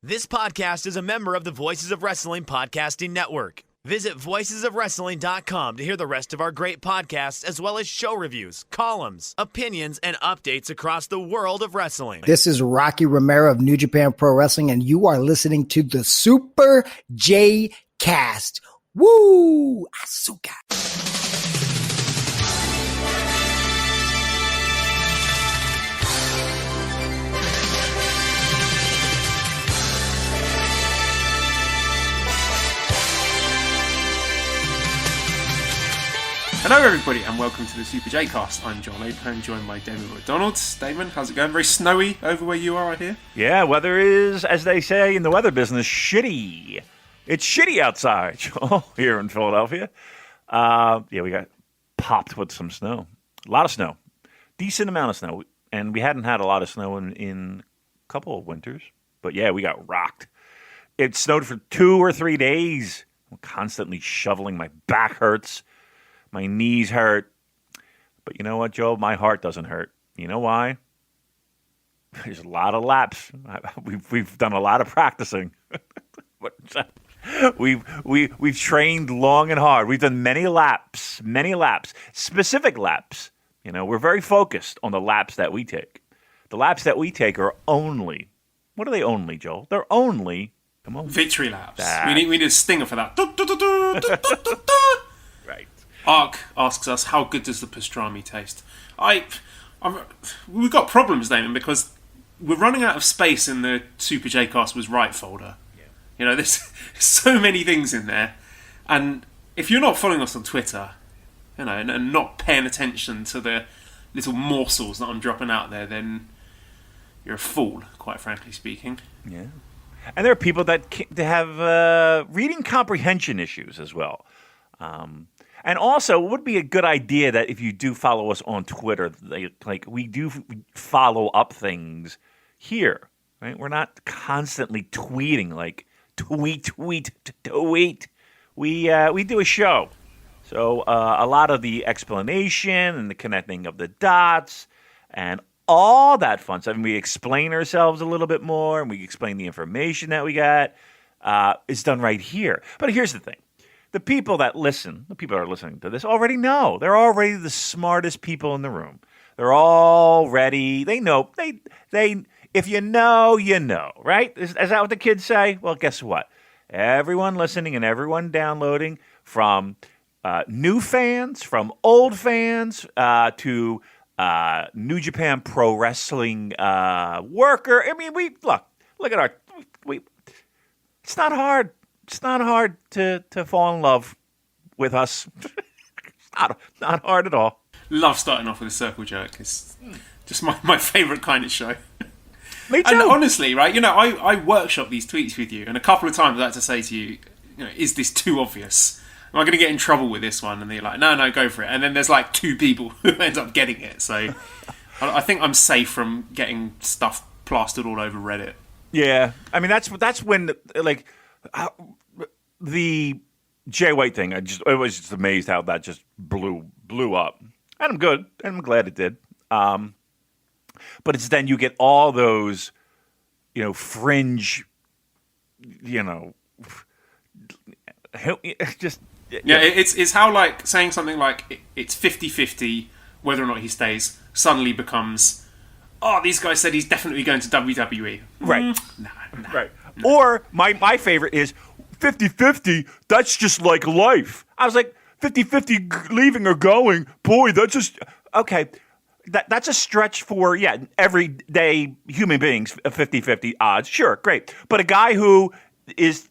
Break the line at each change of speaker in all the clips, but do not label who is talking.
This podcast is a member of the Voices of Wrestling Podcasting Network. Visit voicesofwrestling.com to hear the rest of our great podcasts, as well as show reviews, columns, opinions, and updates across the world of wrestling.
This is Rocky Romero of New Japan Pro Wrestling, and you are listening to the Super J Cast. Woo! Asuka.
Hello everybody and welcome to the Super J-Cast. I'm John Abraham, joined by Damon McDonald. Damon, how's it going? Very snowy over where you are, I hear.
Yeah, weather is, as they say in the weather business, shitty. It's shitty outside, Joel, here in Philadelphia. We got popped with some snow. A lot of snow. Decent amount of snow. And we hadn't had a lot of snow in a couple of winters. But yeah, we got rocked. It snowed for 2 or 3 days. I'm constantly shoveling. My back hurts. My knees hurt. But you know what, Joe? My heart doesn't hurt. You know why? There's a lot of laps. We've done a lot of practicing. We've trained long and hard. We've done many laps, specific laps. You know, we're very focused on the laps that we take. The laps that we take are only, what are they only, Joel? They're only, come on.
Victory laps. We need a stinger for that.
Right.
Ark asks us, how good does the pastrami taste? We've got problems, Damon, because we're running out of space in the Super J-Cast Was Right folder. Yeah. You know, there's so many things in there. And if you're not following us on Twitter, you know, and not paying attention to the little morsels that I'm dropping out there, then you're a fool, quite frankly speaking.
Yeah. And there are people that have reading comprehension issues as well. And also, it would be a good idea that if you do follow us on Twitter, we do follow up things here, right? We're not constantly tweeting, like tweet. We do a show. So a lot of the explanation and the connecting of the dots and all that fun stuff, and we explain ourselves a little bit more, and we explain the information that we got, is done right here. But here's the thing. The people that listen, the people that are listening to this already know. They're already the smartest people in the room. They're already, they know. They if you know, you know, right? Is that what the kids say? Well, guess what? Everyone listening and everyone downloading, from new fans, from old fans, to New Japan Pro Wrestling worker. I mean, look at it's not hard. It's not hard to fall in love with us. It's not hard at all.
Love starting off with a circle jerk. It's just my favourite kind of show.
Me too.
And honestly, right, you know, I workshop these tweets with you, and a couple of times I had to say to you, you know, is this too obvious? Am I going to get in trouble with this one? And they're like, no, go for it. And then there's like 2 people who end up getting it. So I think I'm safe from getting stuff plastered all over Reddit.
Yeah. I mean, that's when, like, the Jay White thing, I was just amazed how that just blew up. And I'm good. And I'm glad it did. But it's then you get all those, you know, fringe, you know, just...
Yeah, it's how, like, saying something like it's 50-50 whether or not he stays suddenly becomes, oh, these guys said he's definitely going to WWE.
Right.
No.
Right. No. Or my favorite is 50-50, that's just like life. I was like, 50-50 leaving or going, boy, that's just... Okay, that's a stretch for, everyday human beings, 50-50 odds. Sure, great. But a guy who is,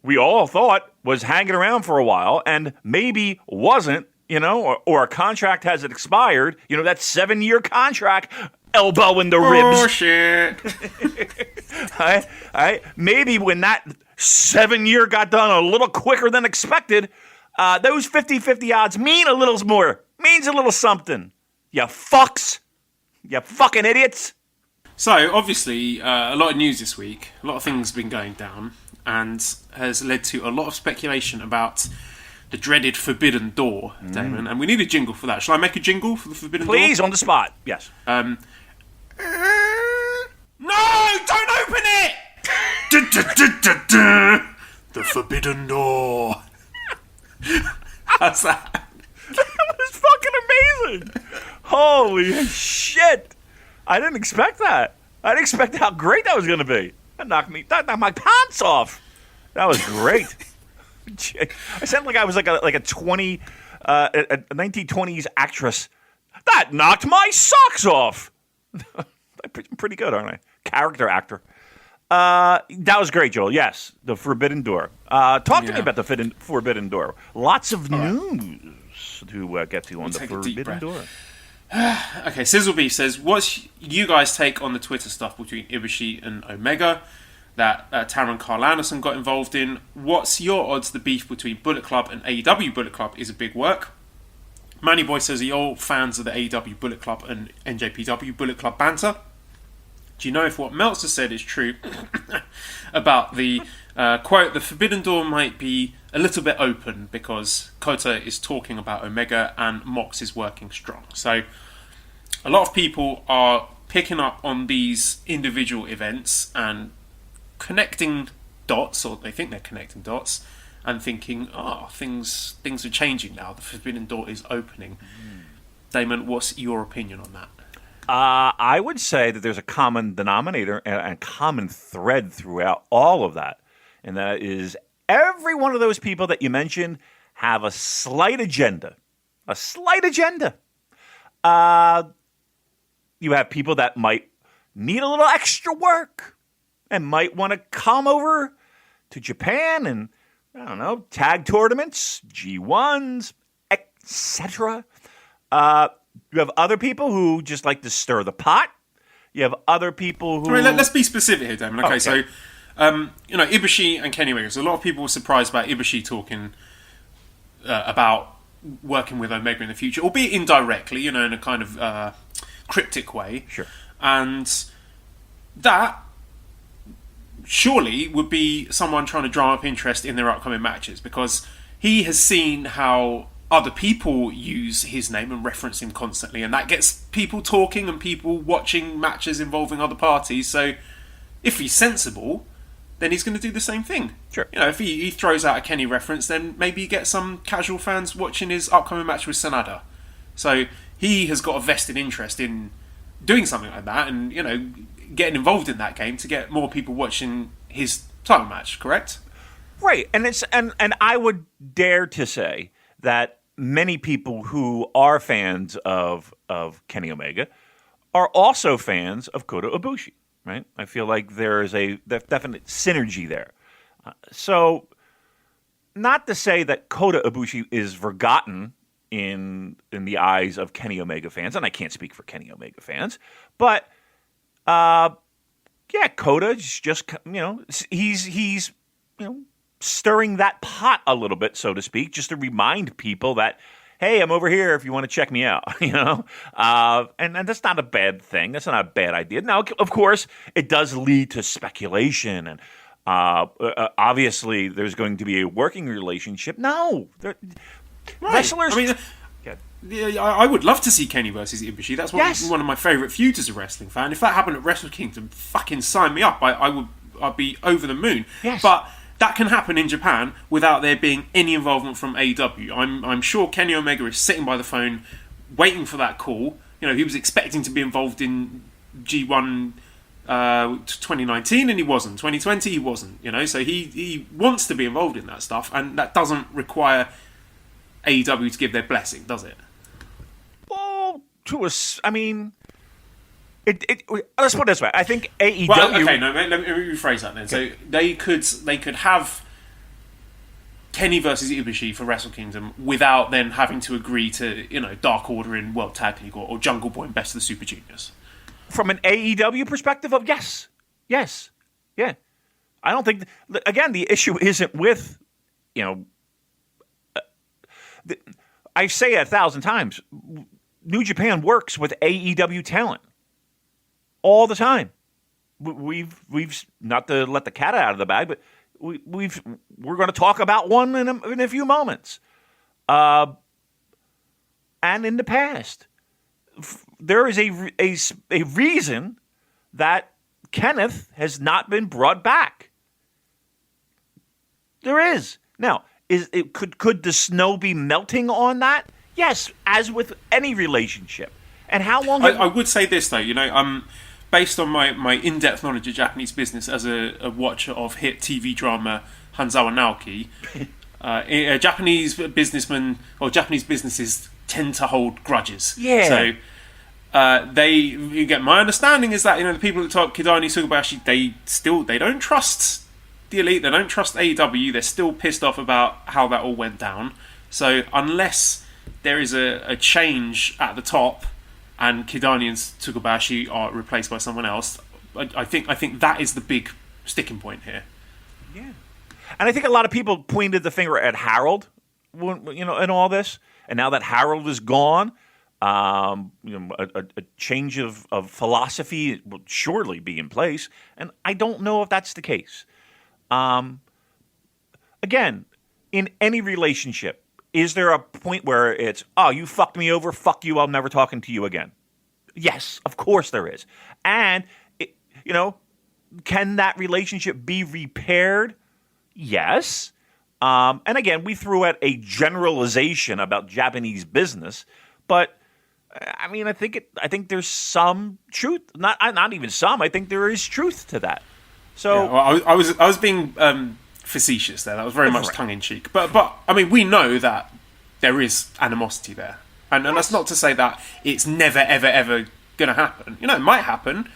we all thought, was hanging around for a while and maybe wasn't, you know, or a contract hasn't expired, you know, that 7-year contract, elbow in the ribs.
Oh, shit.
Maybe when that 7-year got done a little quicker than expected, those 50-50 odds mean a little more, means a little something. You fucks. You fucking idiots.
So, obviously, a lot of news this week. A lot of things have been going down and has led to a lot of speculation about the dreaded Forbidden Door, Damon. And we need a jingle for that. Shall I make a jingle for the Forbidden Door?
Please, on the spot. Yes.
No! Don't open it! The Forbidden Door. How's that?
That was fucking amazing. Holy shit. I didn't expect that. I didn't expect how great that was going to be. That knocked my pants off. That was great. I sounded like I was like a 1920s actress. That knocked my socks off. I'm pretty good, aren't I? Character actor. That was great, Joel. Yes, the Forbidden Door. Talk to me about the Forbidden Door. Lots of news to get to on the Forbidden Door.
Okay, Sizzlebeef says, what's you guys' take on the Twitter stuff between Ibushi and Omega that Taron Carl Anderson got involved in? What's your odds the beef between Bullet Club and AEW Bullet Club is a big work? Manny Boy says, are you all fans of the AEW Bullet Club and NJPW Bullet Club banter? Do you know if what Meltzer said is true about the quote, the Forbidden Door might be a little bit open because Kota is talking about Omega and Mox is working strong. So a lot of people are picking up on these individual events and connecting dots, or they think they're connecting dots, and thinking, things are changing now. The Forbidden Door is opening. Damon, what's your opinion on that?
I would say that there's a common denominator and a common thread throughout all of that. And that is every one of those people that you mentioned have a slight agenda. A slight agenda. You have people that might need a little extra work and might want to come over to Japan and, I don't know, tag tournaments, G1s, etc. You have other people who just like to stir the pot. You have other people who...
Let's be specific here, Damon. Okay, so, Ibushi and Kenny Omega. So a lot of people were surprised about Ibushi talking about working with Omega in the future, albeit indirectly, in a kind of cryptic way.
Sure.
And that surely would be someone trying to drum up interest in their upcoming matches, because he has seen how other people use his name and reference him constantly, and that gets people talking and people watching matches involving other parties. So if he's sensible, then he's going to do the same thing.
Sure.
If he throws out a Kenny reference, then maybe you get some casual fans watching his upcoming match with Sanada. So he has got a vested interest in doing something like that and, getting involved in that game to get more people watching his title match, correct?
Right. And I would dare to say that many people who are fans of Kenny Omega are also fans of Kota Ibushi, right? I feel like there is a definite synergy there. So, not to say that Kota Ibushi is forgotten in the eyes of Kenny Omega fans, and I can't speak for Kenny Omega fans, but Kota is just he's stirring that pot a little bit, so to speak, just to remind people that, hey, I'm over here if you want to check me out, and that's not a bad thing. That's not a bad idea. Now, of course, it does lead to speculation, and obviously there's going to be a working relationship. No, wrestlers...
I would love to see Kenny versus Ibushi. That's one of my favourite feuds as a wrestling fan. If that happened at Wrestle Kingdom, fucking sign me up. I'd be over the moon.
Yes.
But that can happen in Japan without there being any involvement from AEW. I'm sure Kenny Omega is sitting by the phone waiting for that call. He was expecting to be involved in G1 2019 and he wasn't. 2020 he wasn't. So he wants to be involved in that stuff, and that doesn't require AEW to give their blessing, does it?
Well, let's put it this way. I think AEW...
Well, okay, no, let me rephrase that then. Okay. So they could have Kenny versus Ibushi for Wrestle Kingdom without then having to agree to, Dark Order in World Tag League or Jungle Boy in Best of the Super Juniors.
From an AEW perspective of yes. Yeah. I don't think... Again, the issue isn't with, I say it 1,000 times. New Japan works with AEW talent all the time. We've not to let the cat out of the bag, but we're going to talk about one in a few moments. And in the past, there is a reason that Kenneth has not been brought back. There is. Now, could the snow be melting on that? Yes, as with any relationship. And how long?
I would say this though, based on my in-depth knowledge of Japanese business as a watcher of hit TV drama Hanzawa Naoki, Japanese businessmen or Japanese businesses tend to hold grudges.
Yeah.
So you get my understanding is that the people at the top, Kidani, Sugabayashi, they don't trust the elite. They don't trust AEW. They're still pissed off about how that all went down. So unless there is a change at the top and Kidani and Tsukubayashi are replaced by someone else, I think that is the big sticking point here.
Yeah. And I think a lot of people pointed the finger at Harold, in all this. And now that Harold is gone, a change of philosophy will surely be in place. And I don't know if that's the case. Again, in any relationship, is there a point where it's, oh, you fucked me over, fuck you, I'm never talking to you again? Yes, of course there is. And, can that relationship be repaired? Yes. And again, we threw out a generalization about Japanese business, but I mean, I think there's some truth. Not even some. I think there is truth to that. So
I was being facetious there. That was very much tongue in cheek. But I mean, we know that there is animosity there, and that's not to say that it's never ever going to happen. It might happen.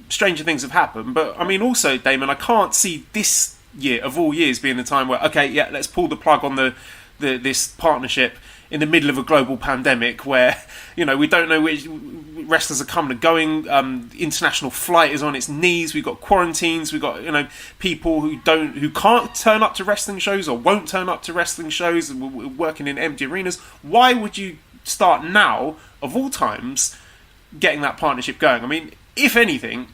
Stranger things have happened, but I mean, also, Damon, I can't see this year of all years being the time where let's pull the plug on this partnership in the middle of a global pandemic where we don't know which wrestlers are coming and going. International flight is on its knees. We've got quarantines. We've got people who can't turn up to wrestling shows or won't turn up to wrestling shows and working in empty arenas. Why would you start now of all times getting that partnership going? I mean, if anything,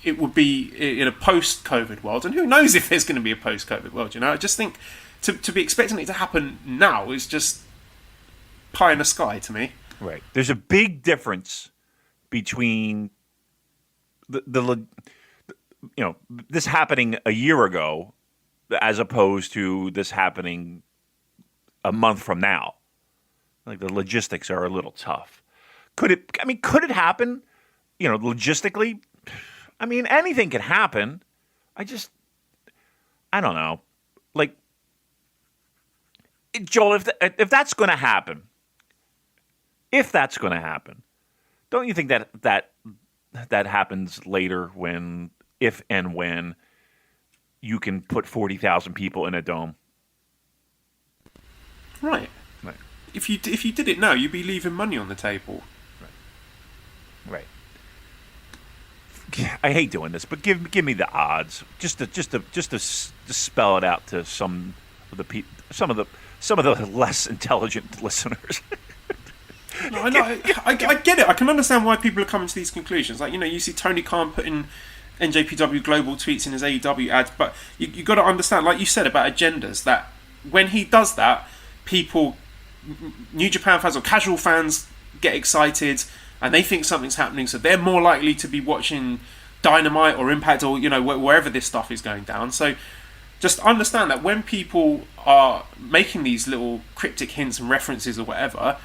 it would be in a post-COVID world, and who knows if there's going to be a post-COVID world. I just think to be expecting it to happen now is just pie in the sky to me.
Right. There's a big difference between this happening a year ago as opposed to this happening a month from now. Like, the logistics are a little tough. Could it happen, logistically? I mean, anything can happen. I don't know. Like, Joel, if that's going to happen, don't you think that happens later if and when you can put 40,000 people in a dome?
Right. If you did it now, you'd be leaving money on the table.
Right. I hate doing this, but give me the odds, just to spell it out to some of the less intelligent listeners.
No, I get it. I can understand why people are coming to these conclusions. Like, you see Tony Khan putting NJPW Global tweets in his AEW ads, but you got to understand, like you said about agendas, that when he does that, people, New Japan fans or casual fans, get excited and they think something's happening, so they're more likely to be watching Dynamite or Impact or wherever this stuff is going down. So just understand that when people are making these little cryptic hints and references or whatever,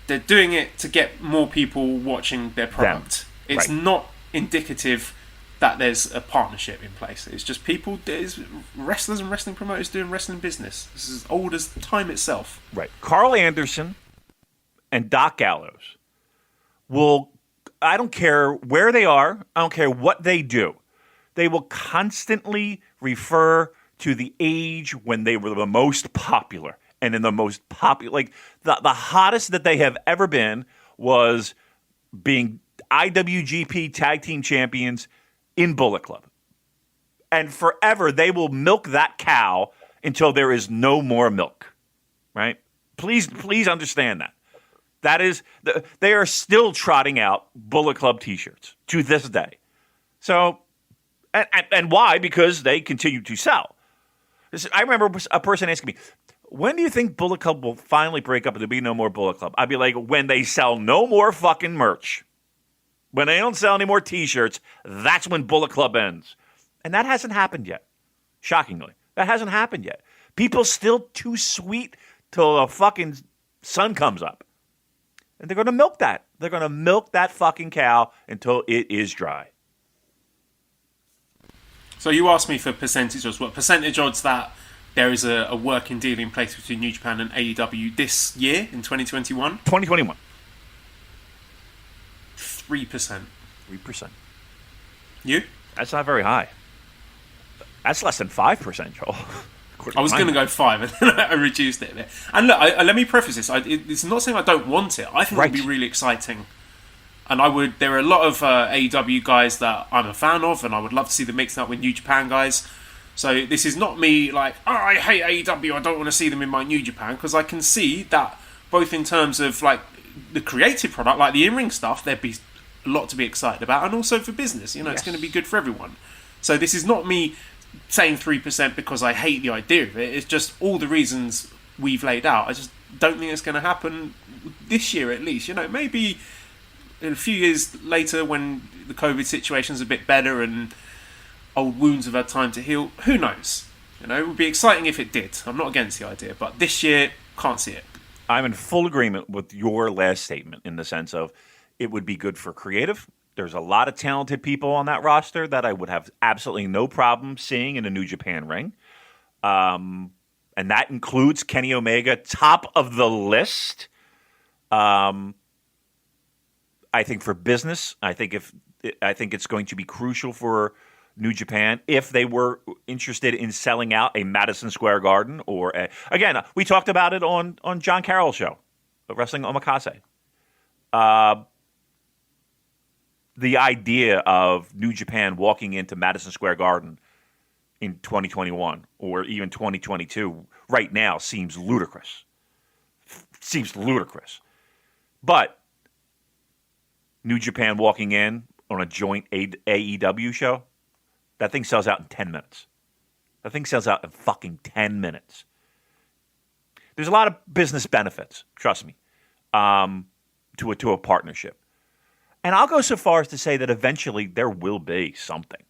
they're doing it to get more people watching their product. It's not indicative that there's a partnership in place. It's just there's wrestlers and wrestling promoters doing wrestling business. This is as old as time itself.
Right. Carl Anderson and Doc Gallows I don't care where they are, I don't care what they do, they will constantly refer to the age when they were the most popular. And in the most popular, like the hottest that they have ever been was being IWGP Tag Team Champions in Bullet Club. And forever, they will milk that cow until there is no more milk, right? Please understand that. That is, they are still trotting out Bullet Club T-shirts to this day. So, and why? Because they continue to sell. I remember a person asking me, when do you think Bullet Club will finally break up and there'll be no more Bullet Club? I'd be like, when they sell no more fucking merch. When they don't sell any more T-shirts, that's when Bullet Club ends. And that hasn't happened yet, shockingly. That hasn't happened yet. People still too sweet till the fucking sun comes up. And they're going to milk that. They're going to milk that fucking cow until it is dry.
So you asked me for percentage odds. What percentage odds that there is a working deal in place between New Japan and AEW this year in 2021?
2021.
3%.
3%.
You?
That's not very high. That's less than 5%, Joel.
I was going to go 5, and then I reduced it a bit. And look, let me preface this. It's not saying I don't want it. I think it would be really exciting. And there are a lot of AEW guys that I'm a fan of, and I would love to see them mixed up with New Japan guys. So this is not me like, oh, I hate AEW, I don't want to see them in my New Japan, because I can see that both in terms of like the creative product, like the in-ring stuff, there'd be a lot to be excited about, and also for business. It's going to be good for everyone. So this is not me saying 3% because I hate the idea of it. It's just all the reasons we've laid out. I just don't think it's going to happen this year, at least. Maybe in a few years later when the COVID situation's a bit better and old wounds have had time to heal. Who knows? It would be exciting if it did. I'm not against the idea, but this year, can't see it.
I'm in full agreement with your last statement in the sense of it would be good for creative. There's a lot of talented people on that roster that I would have absolutely no problem seeing in a New Japan ring. And that includes Kenny Omega, top of the list. I think for business, I think it's going to be crucial for New Japan if they were interested in selling out a Madison Square Garden again, we talked about it on John Carroll's show, Wrestling Omakase. The idea of New Japan walking into Madison Square Garden in 2021 or even 2022 right now seems ludicrous. But New Japan walking in on a joint AEW show, that thing sells out in 10 minutes. That thing sells out in fucking 10 minutes. There's a lot of business benefits, trust me, to a partnership. And I'll go so far as to say that eventually there will be something.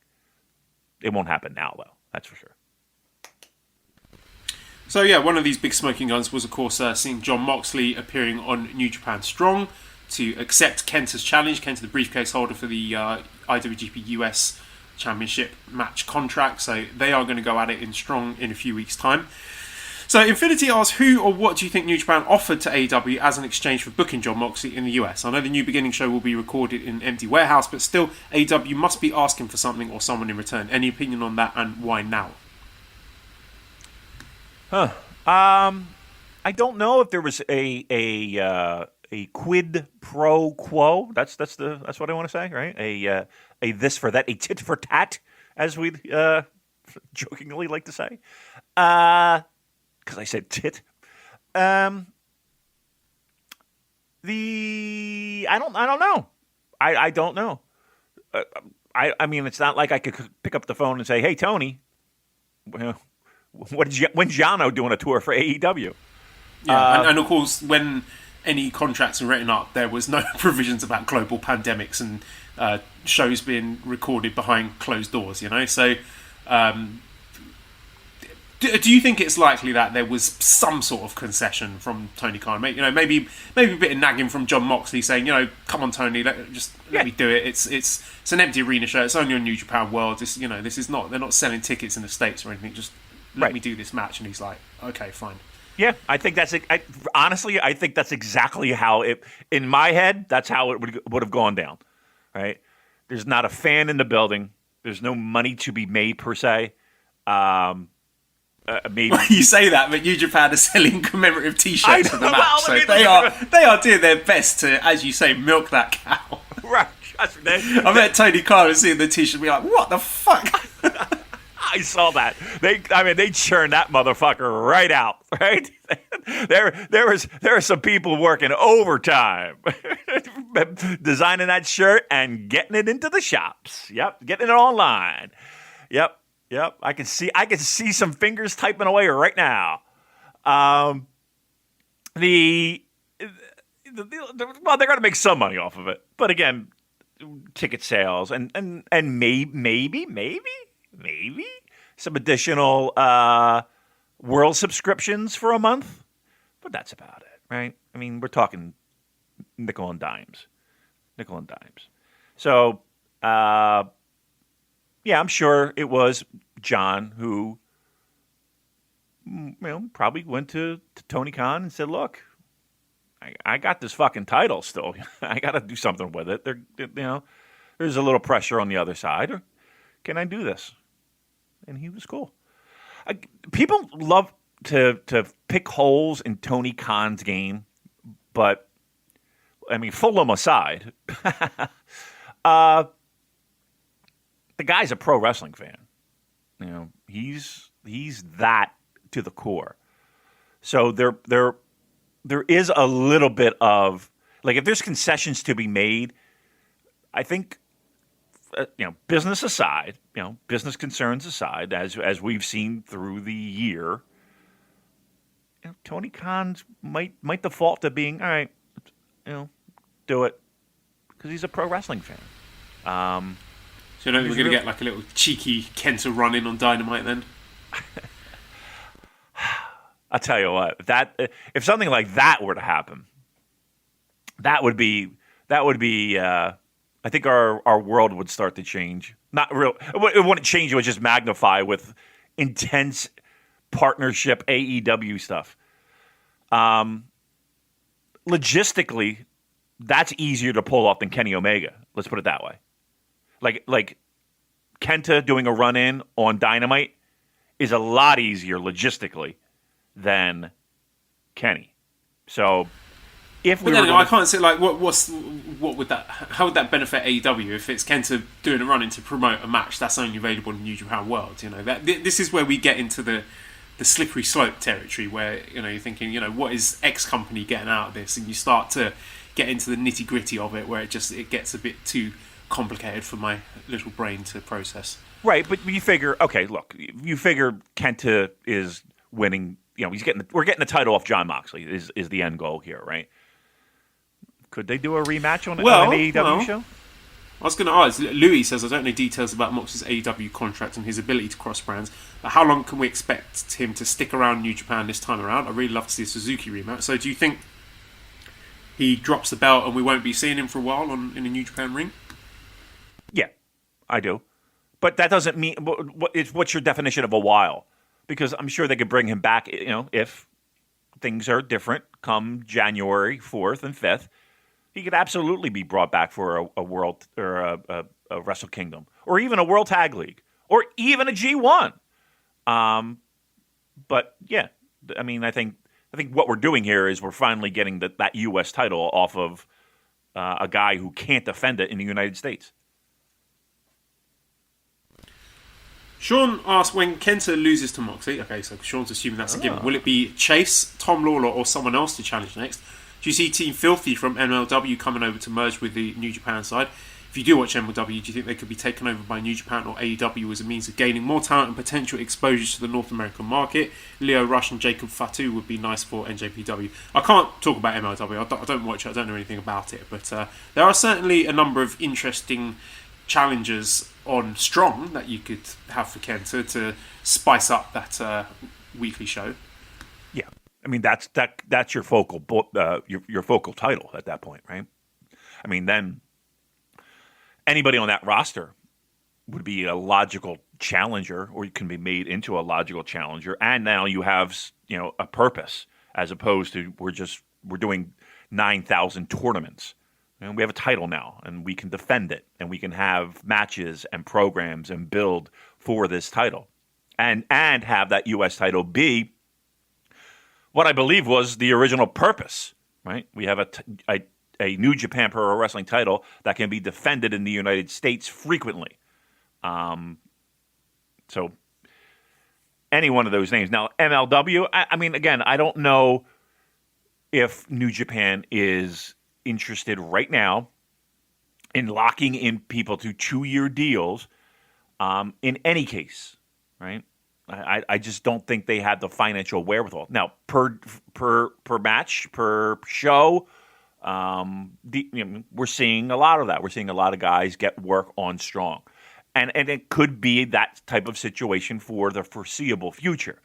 It won't happen now, though. That's for sure.
So, yeah, one of these big smoking guns was, of course, seeing Jon Moxley appearing on New Japan Strong to accept Kenta's challenge. Kenta, the briefcase holder for the IWGP US Championship match contract. So they are going to go at it in Strong in a few weeks' time. So Infinity asks, who or what do you think New Japan offered to AEW as an exchange for booking Jon Moxley in the US? I know the New Beginning show will be recorded in an empty warehouse, but still, AEW must be asking for something or someone in return. Any opinion on that, and why now?
I don't know if there was a quid pro quo. That's what I want to say, right? A this for that, a tit for tat, as we jokingly like to say. Because I said tit. I don't know. I don't know. I mean, it's not like I could pick up the phone and say, "Hey, Tony, when's Yano doing a tour for AEW?"
Yeah, and of course, when any contracts were written up, there was no provisions about global pandemics and shows being recorded behind closed doors. So. Do you think it's likely that there was some sort of concession from Tony Khan? Maybe a bit of nagging from Jon Moxley saying, come on, Tony, let me do it. It's an empty arena show. It's only on New Japan World. This is not. They're not selling tickets in the States or anything. Just let me do this match. And he's like, okay, fine.
Yeah, I think that's honestly, I think that's exactly how it. In my head, that's how it would have gone down. Right? There's not a fan in the building. There's no money to be made per se. Maybe.
Well, you say that, but New Japan are selling commemorative T-shirts for the match, so they are doing their best to, as you say, milk that cow.
Right.
I bet Tony Khan was seeing the T-shirt and be like, "What the fuck?"
I saw that. They churned that motherfucker right out. Right? There were some people working overtime, designing that shirt and getting it into the shops. Yep, getting it online. Yep. I can see some fingers typing away right now. Well, they're going to make some money off of it, but again, ticket sales and maybe some additional world subscriptions for a month, but that's about it, right? I mean, we're talking nickel and dimes. So, yeah, I'm sure it was John who, probably went to Tony Khan and said, "Look, I got this fucking title still. I got to do something with it. There's a little pressure on the other side. Can I do this?" And he was cool. People love to pick holes in Tony Khan's game, but I mean, Fulham aside, the guy's a pro wrestling fan. He's that to the core. So there is a little bit of, like, if there's concessions to be made, I think, business aside, business concerns aside, as we've seen through the year, Tony Khan might default to being, all right, do it, because he's a pro wrestling fan.
So you know we're going to get like a little cheeky Kenta run in on Dynamite then?
I'll tell you what, if something like that were to happen, that would be. I think our world would start to change. Not real. It wouldn't change. It would just magnify with intense partnership AEW stuff. Logistically, that's easier to pull off than Kenny Omega. Let's put it that way. Like Kenta doing a run in on Dynamite is a lot easier logistically than Kenny. So if we
I can't say like what would that, how would that benefit AEW if it's Kenta doing a run in to promote a match that's only available in New Japan World? This is where we get into the slippery slope territory where you're thinking, what is X company getting out of this, and you start to get into the nitty gritty of it where it gets a bit too complicated for my little brain to process.
Right, but you figure, okay, look, you figure Kenta is winning. We're getting the title off Jon Moxley is the end goal here, right? Could they do a rematch on an AEW show?
I was going to ask. Louis says, I don't know details about Moxley's AEW contract and his ability to cross brands, but how long can we expect him to stick around New Japan this time around? I'd really love to see a Suzuki rematch. So do you think he drops the belt and we won't be seeing him for a while in a New Japan ring?
Yeah, I do. But that doesn't mean... What's your definition of a while? Because I'm sure they could bring him back, if things are different come January 4th and 5th. He could absolutely be brought back for a world or a Wrestle Kingdom, or even a World Tag League, or even a G1. But yeah, I mean, I think what we're doing here is we're finally getting that U.S. title off of a guy who can't defend it in the United States.
Sean asked, when Kenta loses to Moxley, okay, so Sean's assuming that's a given, will it be Chase, Tom Lawler, or someone else to challenge next? Do you see Team Filthy from MLW coming over to merge with the New Japan side? If you do watch MLW, do you think they could be taken over by New Japan or AEW as a means of gaining more talent and potential exposure to the North American market? Leo Rush and Jacob Fatu would be nice for NJPW. I can't talk about MLW. I don't watch it. I don't know anything about it. But there are certainly a number of interesting challengers on Strong that you could have for Kenta to spice up that weekly show.
Yeah. I mean, that's your focal your focal title at that point, right? I mean, then anybody on that roster would be a logical challenger, or you can be made into a logical challenger, and now you have a purpose, as opposed to we're doing 9,000 tournaments, and we have a title now, and we can defend it, and we can have matches and programs and build for this title, and have that U.S. title be what I believe was the original purpose, right? We have a New Japan Pro Wrestling title that can be defended in the United States frequently. So any one of those names. Now, MLW, I mean, again, I don't know if New Japan is interested right now in locking in people to 2-year deals in any case, right? I just don't think they had the financial wherewithal. Now, per match, per show, we're seeing a lot of that. We're seeing a lot of guys get work on Strong. And it could be that type of situation for the foreseeable future.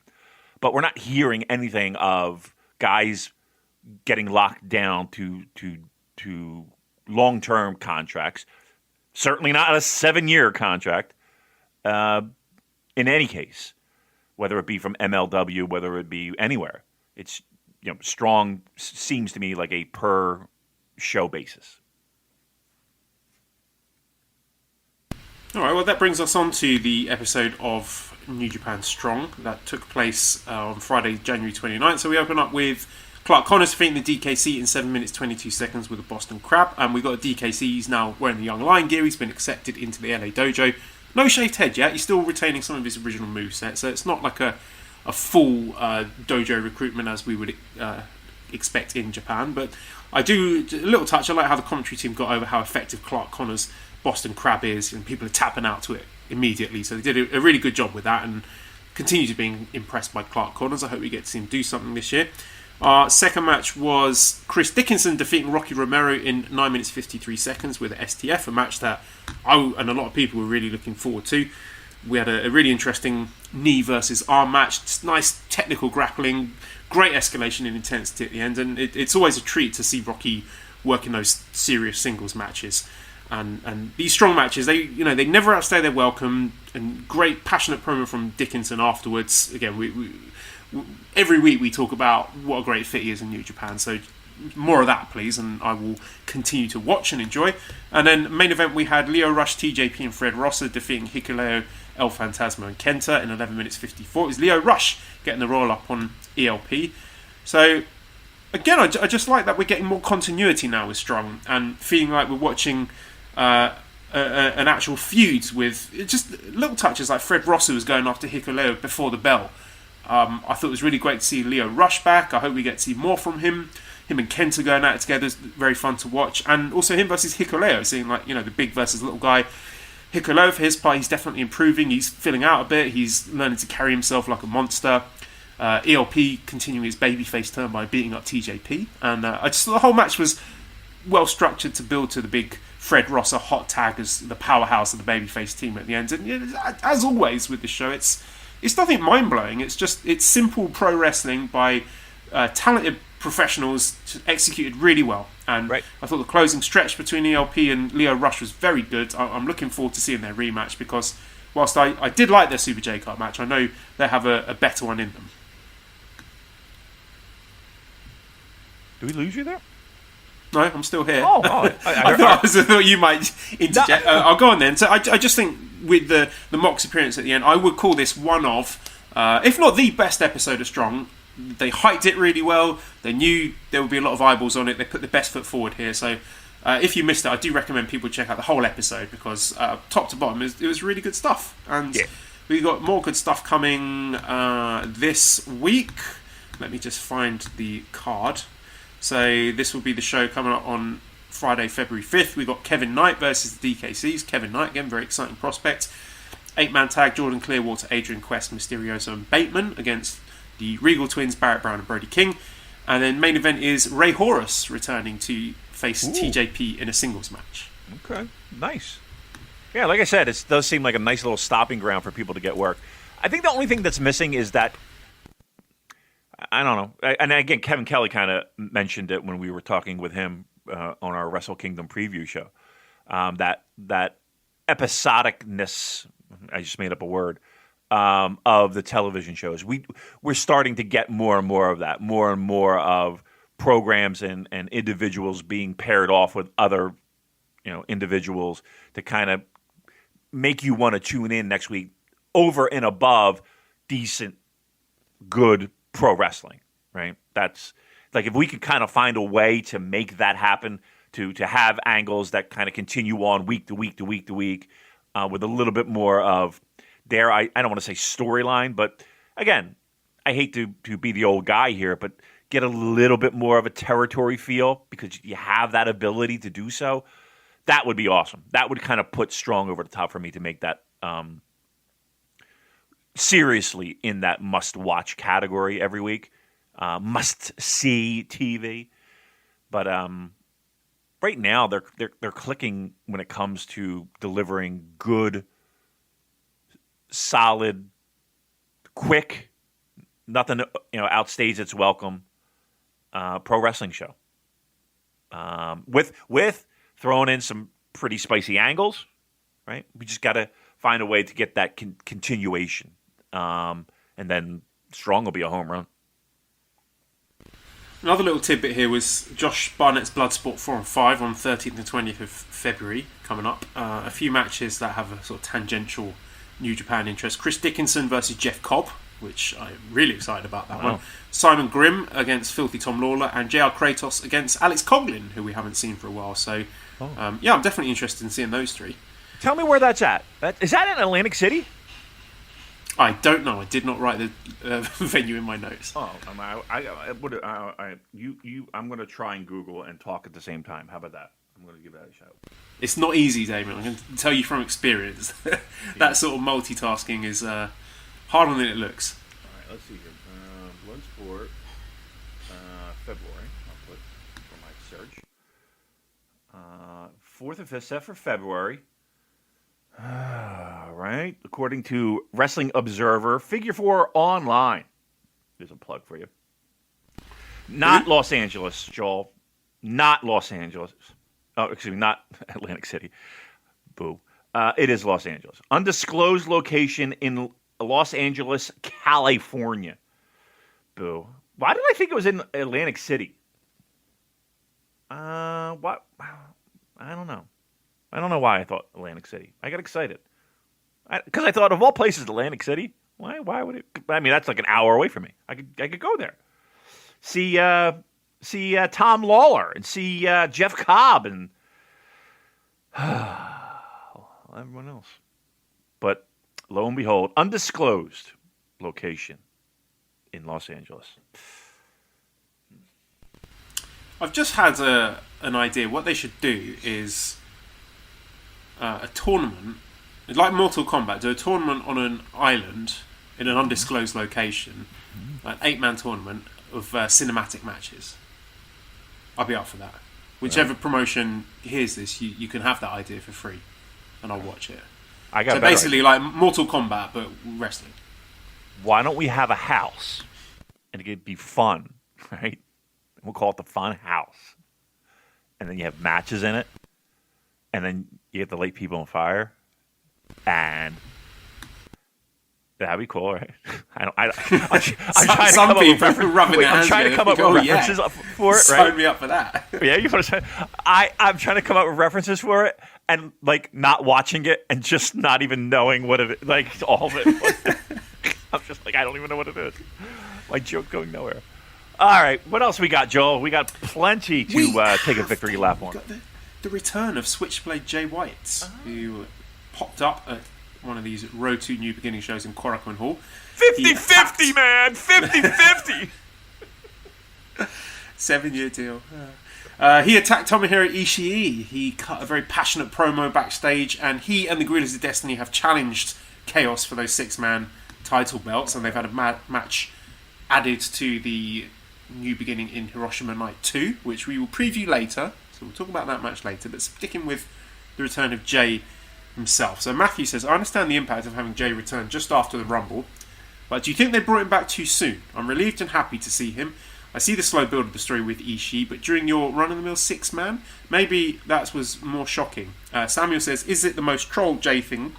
But we're not hearing anything of guys getting locked down to long-term contracts. Certainly not a 7-year contract. In any case, whether it be from MLW, whether it be anywhere, it's Strong seems to me like a per show basis.
All right, well, that brings us on to the episode of New Japan Strong that took place on Friday, January 29th. So we open up with Clark Connors defeating the DKC in 7 minutes 22 seconds with a Boston Crab. And we got a DKC, he's now wearing the Young Lion gear. He's been accepted into the LA Dojo. No shaved head yet. He's still retaining some of his original moveset. So it's not like a full dojo recruitment as we would expect in Japan. But I do, a little touch, I like how the commentary team got over how effective Clark Connors' Boston Crab is, and people are tapping out to it immediately. So they did a really good job with that, and continue to be impressed by Clark Connors. I hope we get to see him do something this year. Our second match was Chris Dickinson defeating Rocky Romero in 9 minutes 53 seconds with STF, a match that I and a lot of people were really looking forward to. We had a really interesting knee versus arm match. Just nice technical grappling, great escalation in intensity at the end, and it's always a treat to see Rocky work in those serious singles matches. And these strong matches, they never outstay their welcome, and great passionate promo from Dickinson afterwards. Again, we every week we talk about what a great fit he is in New Japan, so more of that please, and I will continue to watch and enjoy. And then main event, we had Lio Rush, TJP and Fred Rosser defeating Hikuleo, El Fantasma and Kenta in 11 minutes 54. It was Lio Rush getting the roll up on ELP. So again, I just like that we're getting more continuity now with Strong, and feeling like we're watching an actual feud with just little touches like Fred Rosser was going after Hikuleo before the bell. I thought it was really great to see Lio Rush back. I hope we get to see more from him. Him and Kenta going at it together is very fun to watch. And also him versus Hikuleo, seeing like, the big versus little guy. Hikuleo, for his part, he's definitely improving. He's filling out a bit. He's learning to carry himself like a monster. ELP continuing his babyface turn by beating up TJP. And I just thought the whole match was well structured to build to the big Fred Rosser hot tag as the powerhouse of the babyface team at the end. And as always with the show, it's nothing mind-blowing. It's simple pro wrestling by talented professionals executed really well. And
right.
I thought the closing stretch between ELP and Lio Rush was very good. I'm looking forward to seeing their rematch, because whilst I did like their Super J-Cup match, I know they have a better one in them.
Did we lose you there?
No, I'm still here.
Oh,
I thought you might interject. I'll go on then. So I just think with the Mox appearance at the end, I would call this one of, if not the best episode of Strong. They hyped it really well. They knew there would be a lot of eyeballs on it. They put the best foot forward here. So if you missed it, I do recommend people check out the whole episode, because top to bottom, it was really good stuff. And we got more good stuff coming this week. Let me just find the card. So this will be the show coming up on Friday, February 5th. We've got Kevin Knight versus the DKCs. Kevin Knight, again, very exciting prospect. 8-man tag, Jordan Clearwater, Adrian Quest, Mysterioso and Bateman against the Regal Twins, Barrett Brown and Brody King. And then main event is Ray Horus returning to face TJP in a singles match.
Okay, nice. Yeah, like I said, it does seem like a nice little stopping ground for people to get work. I think the only thing that's missing is that, I don't know. And again, Kevin Kelly kind of mentioned it when we were talking with him on our Wrestle Kingdom preview show. That episodicness, I just made up a word, of the television shows. We're starting to get more and more of that, more and more of programs and individuals being paired off with other, individuals to kind of make you want to tune in next week over and above decent, good pro wrestling, right? That's like, if we could kind of find a way to make that happen, to have angles that kind of continue on week to week to week to week, with a little bit more of I don't want to say storyline, but again, I hate to be the old guy here, but get a little bit more of a territory feel, because you have that ability to do so. That would be awesome. That would kind of put Strong over the top for me to make that seriously in that must-watch category every week. Must-see TV. But right now, they're clicking when it comes to delivering good solid, quick, nothing outstays its welcome pro wrestling show. With throwing in some pretty spicy angles, right? We just got to find a way to get that continuation, and then Strong will be a home run.
Another little tidbit here was Josh Barnett's Bloodsport 4 and 5 on 13th and 20th of February coming up. A few matches that have a sort of tangential New Japan interest. Chris Dickinson versus Jeff Cobb, which I'm really excited about that one. Simon Grimm against Filthy Tom Lawler, and JR Kratos against Alex Coughlin, who we haven't seen for a while. So, I'm definitely interested in seeing those three.
Tell me where that's at. Is that in Atlantic City?
I don't know. I did not write the venue in my notes.
I'm going to try and Google and talk at the same time. How about that? I'm going to give that a shot.
It's not easy, Damon. I'm going to tell you from experience. That sort of multitasking is harder than it looks.
All right, let's see here. Bloodsport, February. I'll put for my search. 4th and 5th set for February. Right. According to Wrestling Observer, Figure 4 Online. There's a plug for you. Not Los Angeles, Joel. Not Los Angeles. Oh, excuse me, not Atlantic City. Boo. It is Los Angeles. Undisclosed location in Los Angeles, California. Boo. Why did I think it was in Atlantic City? What? I don't know. I don't know why I thought Atlantic City. I got excited. Because I thought, of all places, Atlantic City, why would it? I mean, that's like an hour away from me. I could go there. See Tom Lawler and see Jeff Cobb and everyone else. But lo and behold, undisclosed location in Los Angeles.
I've just had an idea. What they should do is a tournament, like Mortal Kombat, do a tournament on an island in an undisclosed location, an 8-man tournament of cinematic matches. I'll be up for that. Whichever promotion hears this, you can have that idea for free, and I'll watch it. So basically, like Mortal Kombat, but wrestling.
Why don't we have a house, and it could be fun, right? We'll call it the Fun House, and then you have matches in it, and then you get to light people on fire, and that'd be cool, right? I'm
trying to come up with references
for it, right?
Sign me up for that.
Yeah, you want to say? I'm trying to come up with references for it, and like not watching it and just not even knowing what it is, like all of it. I'm just like, I don't even know what it is. My joke going nowhere. All right, what else we got, Joel? We got plenty to take a victory lap on.
The return of Switchblade Jay White, who popped up at one of these Road to New Beginning shows in Korakuen Hall.
50-50, man! 50-50!
7-year deal. He attacked Tomohiro Ishii. He cut a very passionate promo backstage, and he and the Gorillas of Destiny have challenged Chaos for those 6-man title belts, and they've had a match added to the New Beginning in Hiroshima Night 2, which we will preview later. So we'll talk about that match later, but sticking with the return of Jay himself. So Matthew says, I understand the impact of having Jay return just after the Rumble, but do you think they brought him back too soon? I'm relieved and happy to see him. I see the slow build of the story with Ishii, but during your run-of-the-mill 6-man, maybe that was more shocking. Samuel says, is it the most trolled Jay thing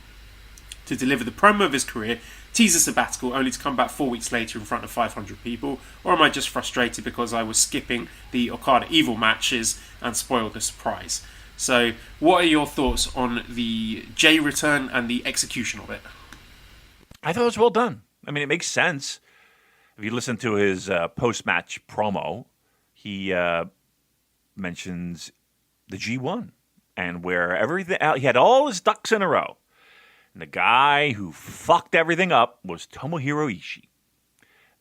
to deliver the promo of his career, tease a sabbatical, only to come back 4 weeks later in front of 500 people? Or am I just frustrated because I was skipping the Okada Evil matches and spoiled the surprise? So, what are your thoughts on the Jay return and the execution of it?
I thought it was well done. I mean, it makes sense. If you listen to his post-match promo, he mentions the G1 and where everything he had all his ducks in a row. And the guy who fucked everything up was Tomohiro Ishii.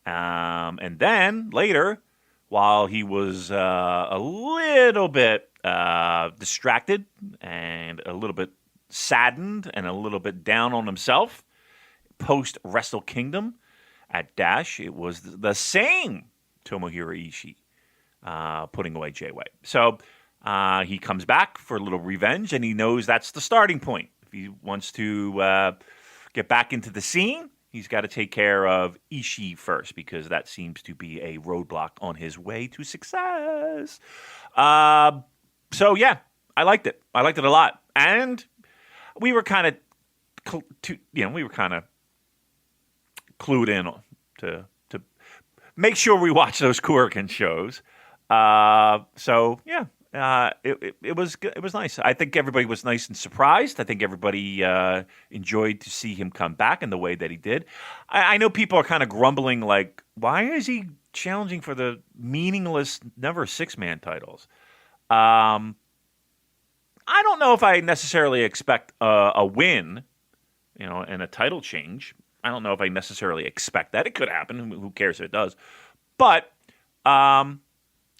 And then later, while he was a little bit distracted and a little bit saddened and a little bit down on himself, post Wrestle Kingdom at Dash, it was the same Tomohiro Ishii putting away Jay White. So he comes back for a little revenge, and he knows that's the starting point. If he wants to get back into the scene, he's got to take care of Ishii first because that seems to be a roadblock on his way to success. So yeah, I liked it. I liked it a lot, and we were kind of, clued in to make sure we watch those Kurikan shows. So yeah. It was nice. I think everybody was nice and surprised. I think everybody enjoyed to see him come back in the way that he did. I know people are kind of grumbling, like, why is he challenging for the meaningless, never 6-man titles? I don't know if I necessarily expect a win, and a title change. I don't know if I necessarily expect that. It could happen. Who cares if it does? But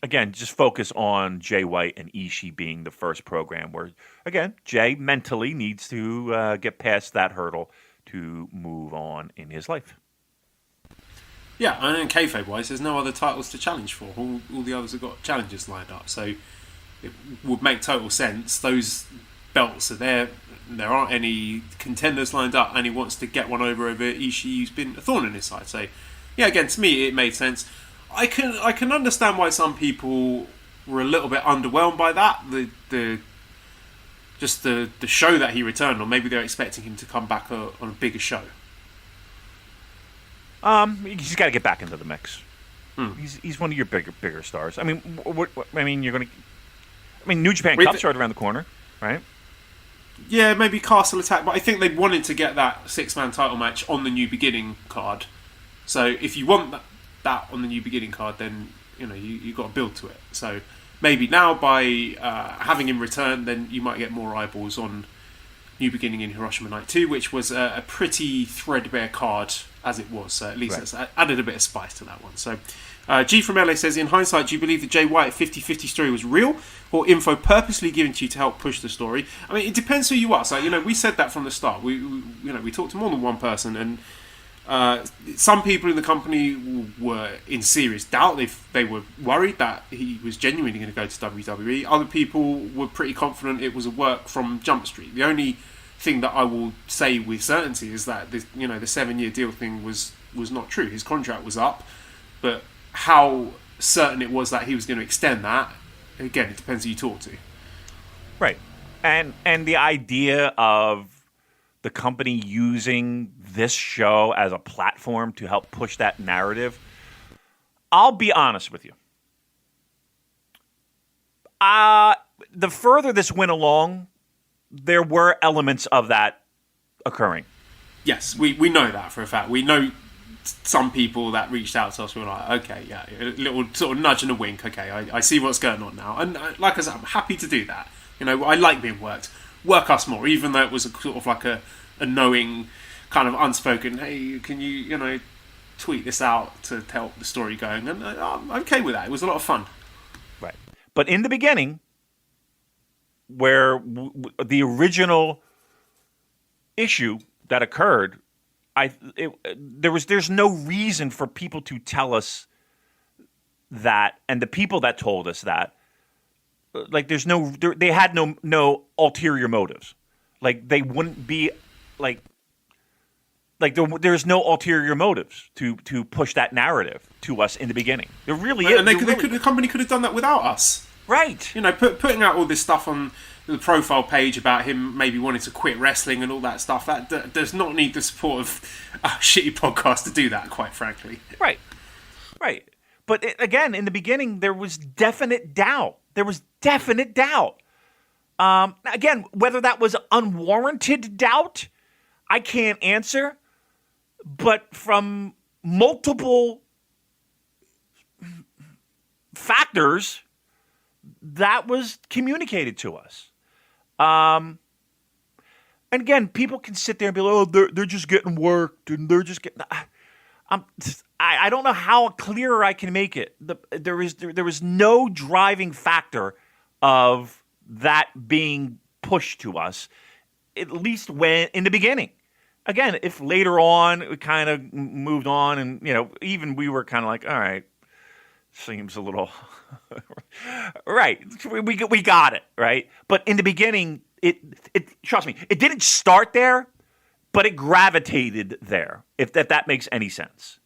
again, just focus on Jay White and Ishii being the first program where, again, Jay mentally needs to get past that hurdle to move on in his life.
Yeah, and in kayfabe-wise, there's no other titles to challenge for. All the others have got challenges lined up, so it would make total sense. Those belts are there. There aren't any contenders lined up, and he wants to get one over Ishii, who's been a thorn in his side. So, yeah, again, to me, it made sense. I can understand why some people were a little bit underwhelmed by that. The show that he returned on. Maybe they're expecting him to come back on a bigger show.
He's got to get back into the mix. He's one of your bigger stars. I mean, New Japan Cup's right around the corner, right?
Yeah, maybe Castle Attack, but I think they wanted to get that 6-man title match on the New Beginning card. So if you want that on the New Beginning card, then you've got to build to it. So maybe now by having him return, then you might get more eyeballs on New Beginning in Hiroshima Night 2, which was a pretty threadbare card as it was. So at least that's added a bit of spice to that one. So G from LA says, in hindsight, do you believe the Jay White 50-50 story was real or info purposely given to you to help push the story? I mean, it depends who you are. So we said that from the start. We talked to more than one person, and some people in the company were in serious doubt. They were worried that he was genuinely going to go to WWE. Other people were pretty confident it was a work from Jump Street. The only thing that I will say with certainty is that the 7-year deal thing was not true. His contract was up, but how certain it was that he was going to extend that, again, it depends who you talk to.
Right. And the idea of the company using this show as a platform to help push that narrative, I'll be honest with you. The further this went along, there were elements of that occurring.
Yes, we know that for a fact. We know some people that reached out to us were like, okay, yeah, a little sort of nudge and a wink. Okay, I see what's going on now. And like I said, I'm happy to do that. I like being worked. Work us more, even though it was a sort of like a knowing, kind of unspoken, hey, can you, tweet this out to help the story going? And I'm okay with that. It was a lot of fun.
Right. But in the beginning, where the original issue that occurred, there's no reason for people to tell us that, and the people that told us that, like, they had no ulterior motives. Like, they wouldn't be like there's no ulterior motives to push that narrative to us in the beginning. There really is.
And the company could have done that without us.
Right.
Putting out all this stuff on the profile page about him maybe wanting to quit wrestling and all that stuff, that does not need the support of a shitty podcast to do that, quite frankly.
Right. But again, in the beginning, there was definite doubt. Again, whether that was unwarranted doubt, I can't answer. But from multiple factors, that was communicated to us. And again, people can sit there and be like, oh, they're just getting worked, and they're just getting... I don't know how clearer I can make it. There was no driving factor of that being pushed to us, at least when in the beginning. Again, if later on it kind of moved on, and even we were kind of like, all right, seems a little right. We got it right, but in the beginning, it trust me, it didn't start there. but it gravitated there, if that makes any sense.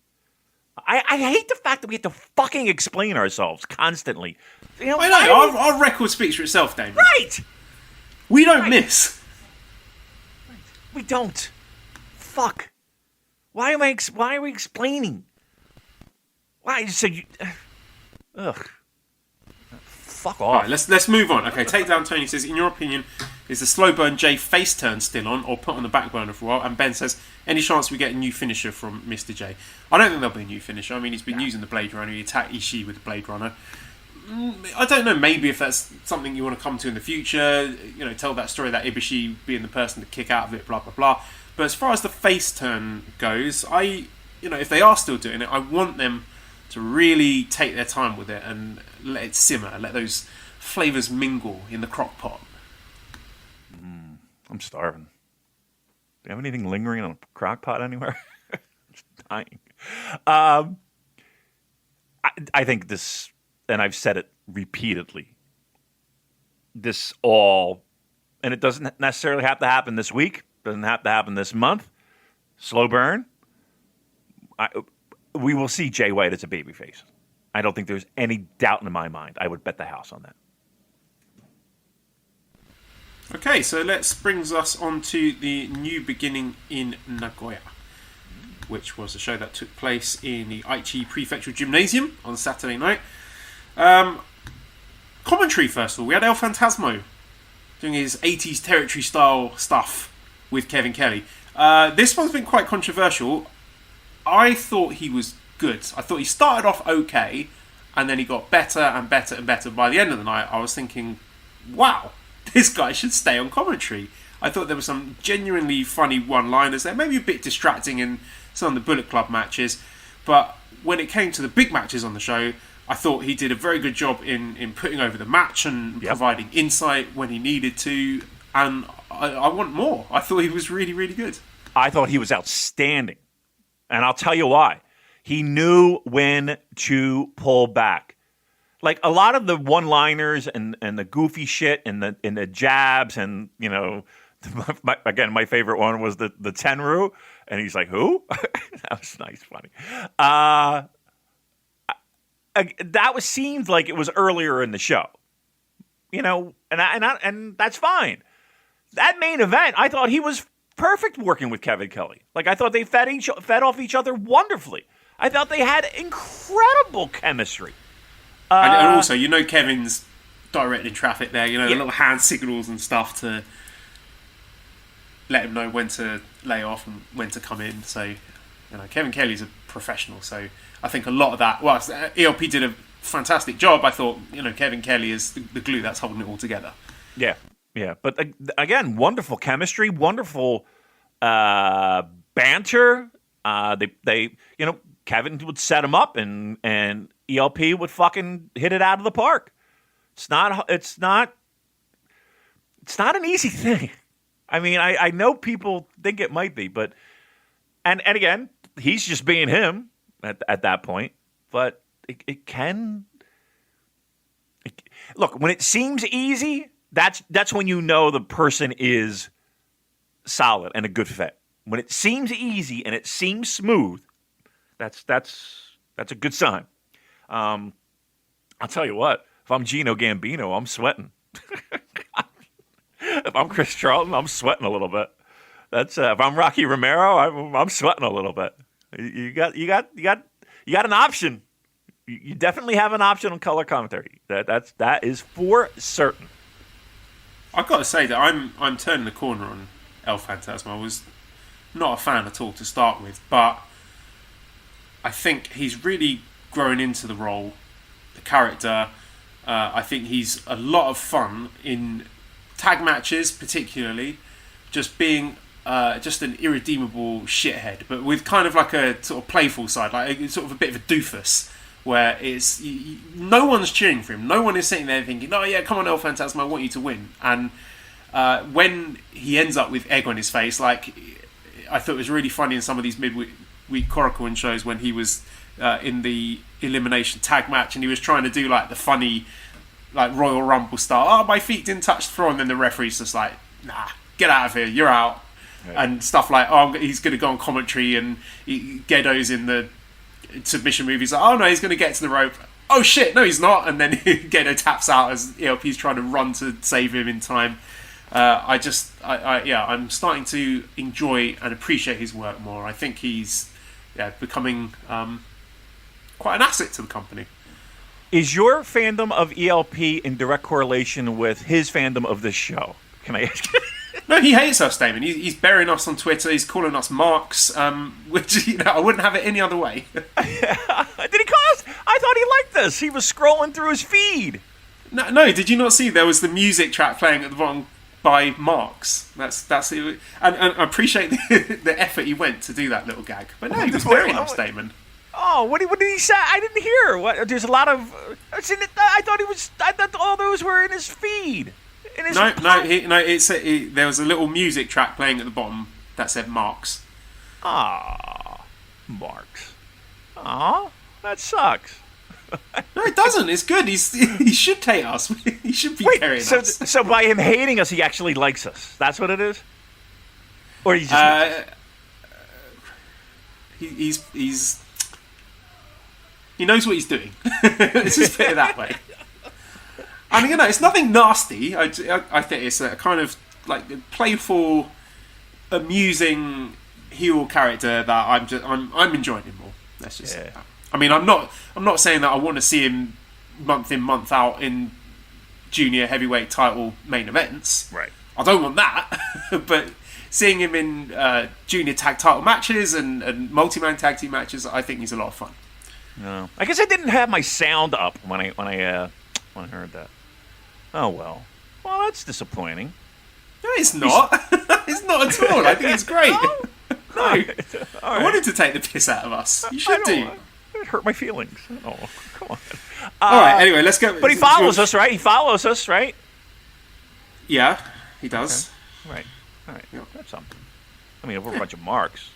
I hate the fact that we have to fucking explain ourselves constantly. You know,
I know, our record speaks for itself, Damon.
Right!
We don't miss.
We don't. Fuck. Why are we explaining? Why? So you... Ugh. Fuck off.
All right, let's move on. Okay, Takedown Tony says, in your opinion, is the slow burn Jay face turn still on or put on the back burner for a while? And Ben says, any chance we get a new finisher from Mr. J? I don't think there'll be a new finisher. I mean, he's been using the Blade Runner. He attacked Ishii with the Blade Runner. I don't know, maybe if that's something you want to come to in the future, you know, tell that story, that Ibushi being the person to kick out of it, blah, blah, blah. But as far as the face turn goes, if they are still doing it, I want them to really take their time with it and let it simmer, let those flavours mingle in the crock pot.
I'm starving. Do you have anything lingering on a crock pot anywhere? I'm just dying. I think this, and I've said it repeatedly, this all, and it doesn't necessarily have to happen this week, doesn't have to happen this month, slow burn, we will see Jay White as a babyface. I don't think there's any doubt in my mind. I would bet the house on that.
Okay, so brings us on to the new Beginning in Nagoya, which was a show that took place in the Aichi Prefectural Gymnasium on Saturday night. Commentary, first of all. We had El Phantasmo doing his 80s territory style stuff with Kevin Kelly. This one's been quite controversial. I thought he was good. I thought he started off okay, and then he got better and better and better. By the end of the night, I was thinking, wow, this guy should stay on commentary. I thought there were some genuinely funny one-liners there, maybe a bit distracting in some of the Bullet Club matches, but when it came to the big matches on the show, I thought he did a very good job in putting over the match and providing insight when he needed to, and I want more. I thought he was really, really good.
I thought he was outstanding, and I'll tell you why. He knew when to pull back. Like a lot of the one-liners and the goofy shit and the jabs and, you know, my favorite one was the Tenru, and he's like, who? That was nice, funny. Seemed like it was earlier in the show, you know, and that's fine. That main event, I thought he was perfect working with Kevin Kelly. Like I thought they fed off each other wonderfully. I thought they had incredible chemistry.
And also, you know, Kevin's directing traffic there. You know, the little hand signals and stuff to let him know when to lay off and when to come in. So, you know, Kevin Kelly's a professional. So I think a lot of that. Well, ELP did a fantastic job. I thought, you know, Kevin Kelly is the glue that's holding it all together. Yeah.
But again, wonderful chemistry, wonderful banter. They you know, Kevin would set him up and ELP would fucking hit it out of the park. It's not an easy thing. I mean, I know people think it might be, but and again, he's just being him at that point. But it can look, when it seems easy, that's when you know the person is solid and a good fit. When it seems easy and it seems smooth, that's a good sign. I'll tell you what, if I'm Gino Gambino, I'm sweating. If I'm Chris Charlton, I'm sweating a little bit. That's if I'm Rocky Romero, I'm sweating a little bit. You got an option. You definitely have an option on color commentary. That is for certain.
I've got to say that I'm turning the corner on El Phantasmo. I was not a fan at all to start with, but I think he's really grown into the role, the character. I think he's a lot of fun in tag matches, particularly, just being just an irredeemable shithead, but with kind of like a sort of playful side, like sort of a bit of a doofus, where it's no one's cheering for him. No one is sitting there thinking, "Oh yeah, come on, El Phantasmo, I want you to win." And when he ends up with egg on his face, like I thought it was really funny in some of these midweek Korakuen shows when he was in the elimination tag match and he was trying to do like the funny, like Royal Rumble style. Oh, my feet didn't touch the floor, and then the referee's just like, "Nah, get out of here, you're out." and stuff like, oh, he's going to go on commentary, and Gedo's in the submission move. He's like, oh no, he's going to get to the rope. Oh shit, no, he's not. And then Gedo taps out as ELP's trying to run to save him in time. I'm starting to enjoy and appreciate his work more. I think he's becoming quite an asset to the company.
Is your fandom of ELP in direct correlation with his fandom of this show? Can I ask?
No, he hates us, Damon. He's burying us on Twitter. He's calling us marks, which I wouldn't have it any other way.
Did he call us? I thought he liked this. He was scrolling through his feed.
No. Did you not see there was the music track playing at the bottom by Marks? That's it. And I appreciate the effort he went to do that little gag. But no, he was burying us, Damon.
Oh, what did he say? I didn't hear. What? There's a lot of. I thought all those were in his feed.
No. There was a little music track playing at the bottom that said Marks.
Ah, Marks. Ah, that sucks.
No, it doesn't. It's good. He should hate us. He should be carrying us.
So by him hating us, he actually likes us. That's what it is. Or he just.
He knows what he's doing. Let's just put it that way. I mean, it's nothing nasty. I think it's a kind of like playful, amusing heel character that I'm enjoying him more. Let's just say that. I mean, I'm not saying that I want to see him month in, month out in junior heavyweight title main events.
Right.
I don't want that. But seeing him in junior tag title matches and multi-man tag team matches, I think he's a lot of fun.
No, I guess I didn't have my sound up when I heard that. Oh well. Well, that's disappointing.
No, it's not. It's not at all. I think it's great. No. I wanted to take the piss out of us. You should do.
It hurt my feelings. Oh, come on.
All right. Anyway, let's go.
But he follows us, right? He follows us, right?
Yeah, he does.
Okay. Right. All right. Yeah. That's something. I mean, we're a bunch of marks.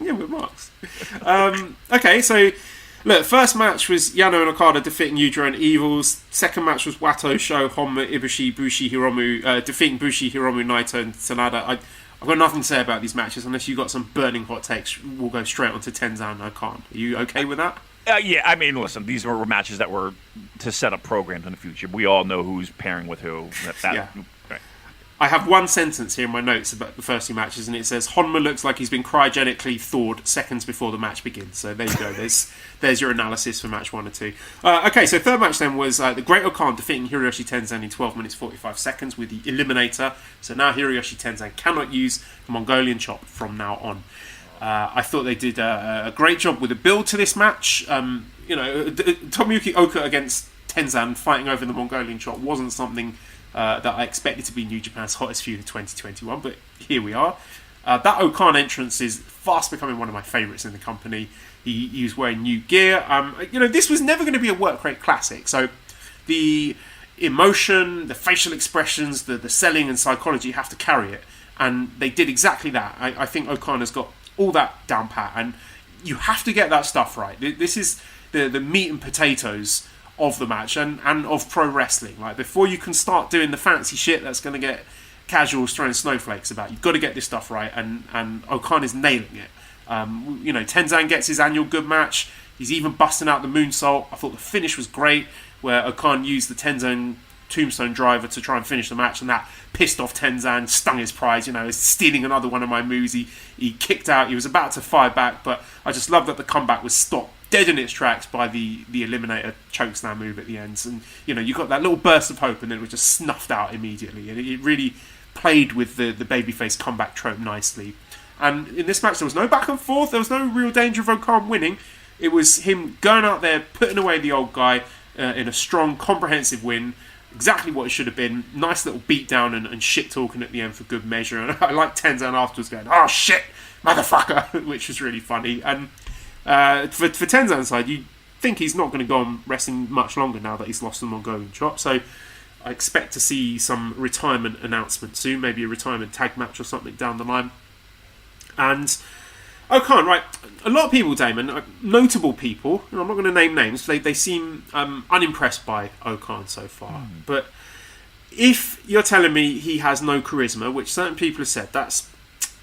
Yeah, we're marks. Okay, so look, first match was Yano and Okada defeating Yujiro and Evils. Second match was Wato, Sho, Honma, Ibushi, Bushi, Hiromu, defeating Bushi, Hiromu, Naito, and Sanada. I've got nothing to say about these matches unless you've got some burning hot takes. We'll go straight on to Tenzan and Okada. Are you okay with that?
Yeah, I mean, listen, these were matches that were to set up programs in the future. We all know who's pairing with who.
Yeah.
Right.
I have one sentence here in my notes about the first two matches, and it says, Honma looks like he's been cryogenically thawed seconds before the match begins. So there you go. There's your analysis for match 1 and 2. Okay, so third match then was the Great Okan defeating Hiroyoshi Tenzan in 12 minutes 45 seconds with the Eliminator. So now Hiroyoshi Tenzan cannot use the Mongolian chop from now on. I thought they did a great job with the build to this match. Tomoyuki Oka against Tenzan fighting over the Mongolian chop wasn't something that I expected to be New Japan's hottest feud of 2021, but here we are. That Okan entrance is fast becoming one of my favourites in the company. He was wearing new gear. This was never going to be a work rate classic, so the emotion, the facial expressions, the selling and psychology have to carry it, and they did exactly that. I think Okan has got all that down pat, and you have to get that stuff right. This is the meat and potatoes of the match and of pro wrestling. Like, before you can start doing the fancy shit that's going to get casuals throwing snowflakes about, you've got to get this stuff right, and Okan is nailing it. Tenzan gets his annual good match. He's even busting out the moonsault. I thought the finish was great, where Okan used the Tenzan tombstone driver to try and finish the match, and that pissed off Tenzan, stung his pride. He's stealing another one of my moves. He kicked out. He was about to fire back, but I just love that the comeback was stopped dead in its tracks by the Eliminator chokeslam move at the end. And you got that little burst of hope, and then it was just snuffed out immediately. And it really played with the babyface comeback trope nicely. And in this match, there was no back and forth. There was no real danger of Okan winning. It was him going out there, putting away the old guy in a strong, comprehensive win. Exactly what it should have been. Nice little beatdown and shit talking at the end for good measure. And I like Tenzan afterwards going, "Oh shit, motherfucker," which was really funny. And for Tenzan's side, you think he's not going to go on wrestling much longer now that he's lost the Mongolian chop. So I expect to see some retirement announcement soon, maybe a retirement tag match or something down the line. And Okan, right, a lot of people, Damon, notable people, and I'm not going to name names, they seem unimpressed by Okan so far. But if you're telling me he has no charisma, which certain people have said, that's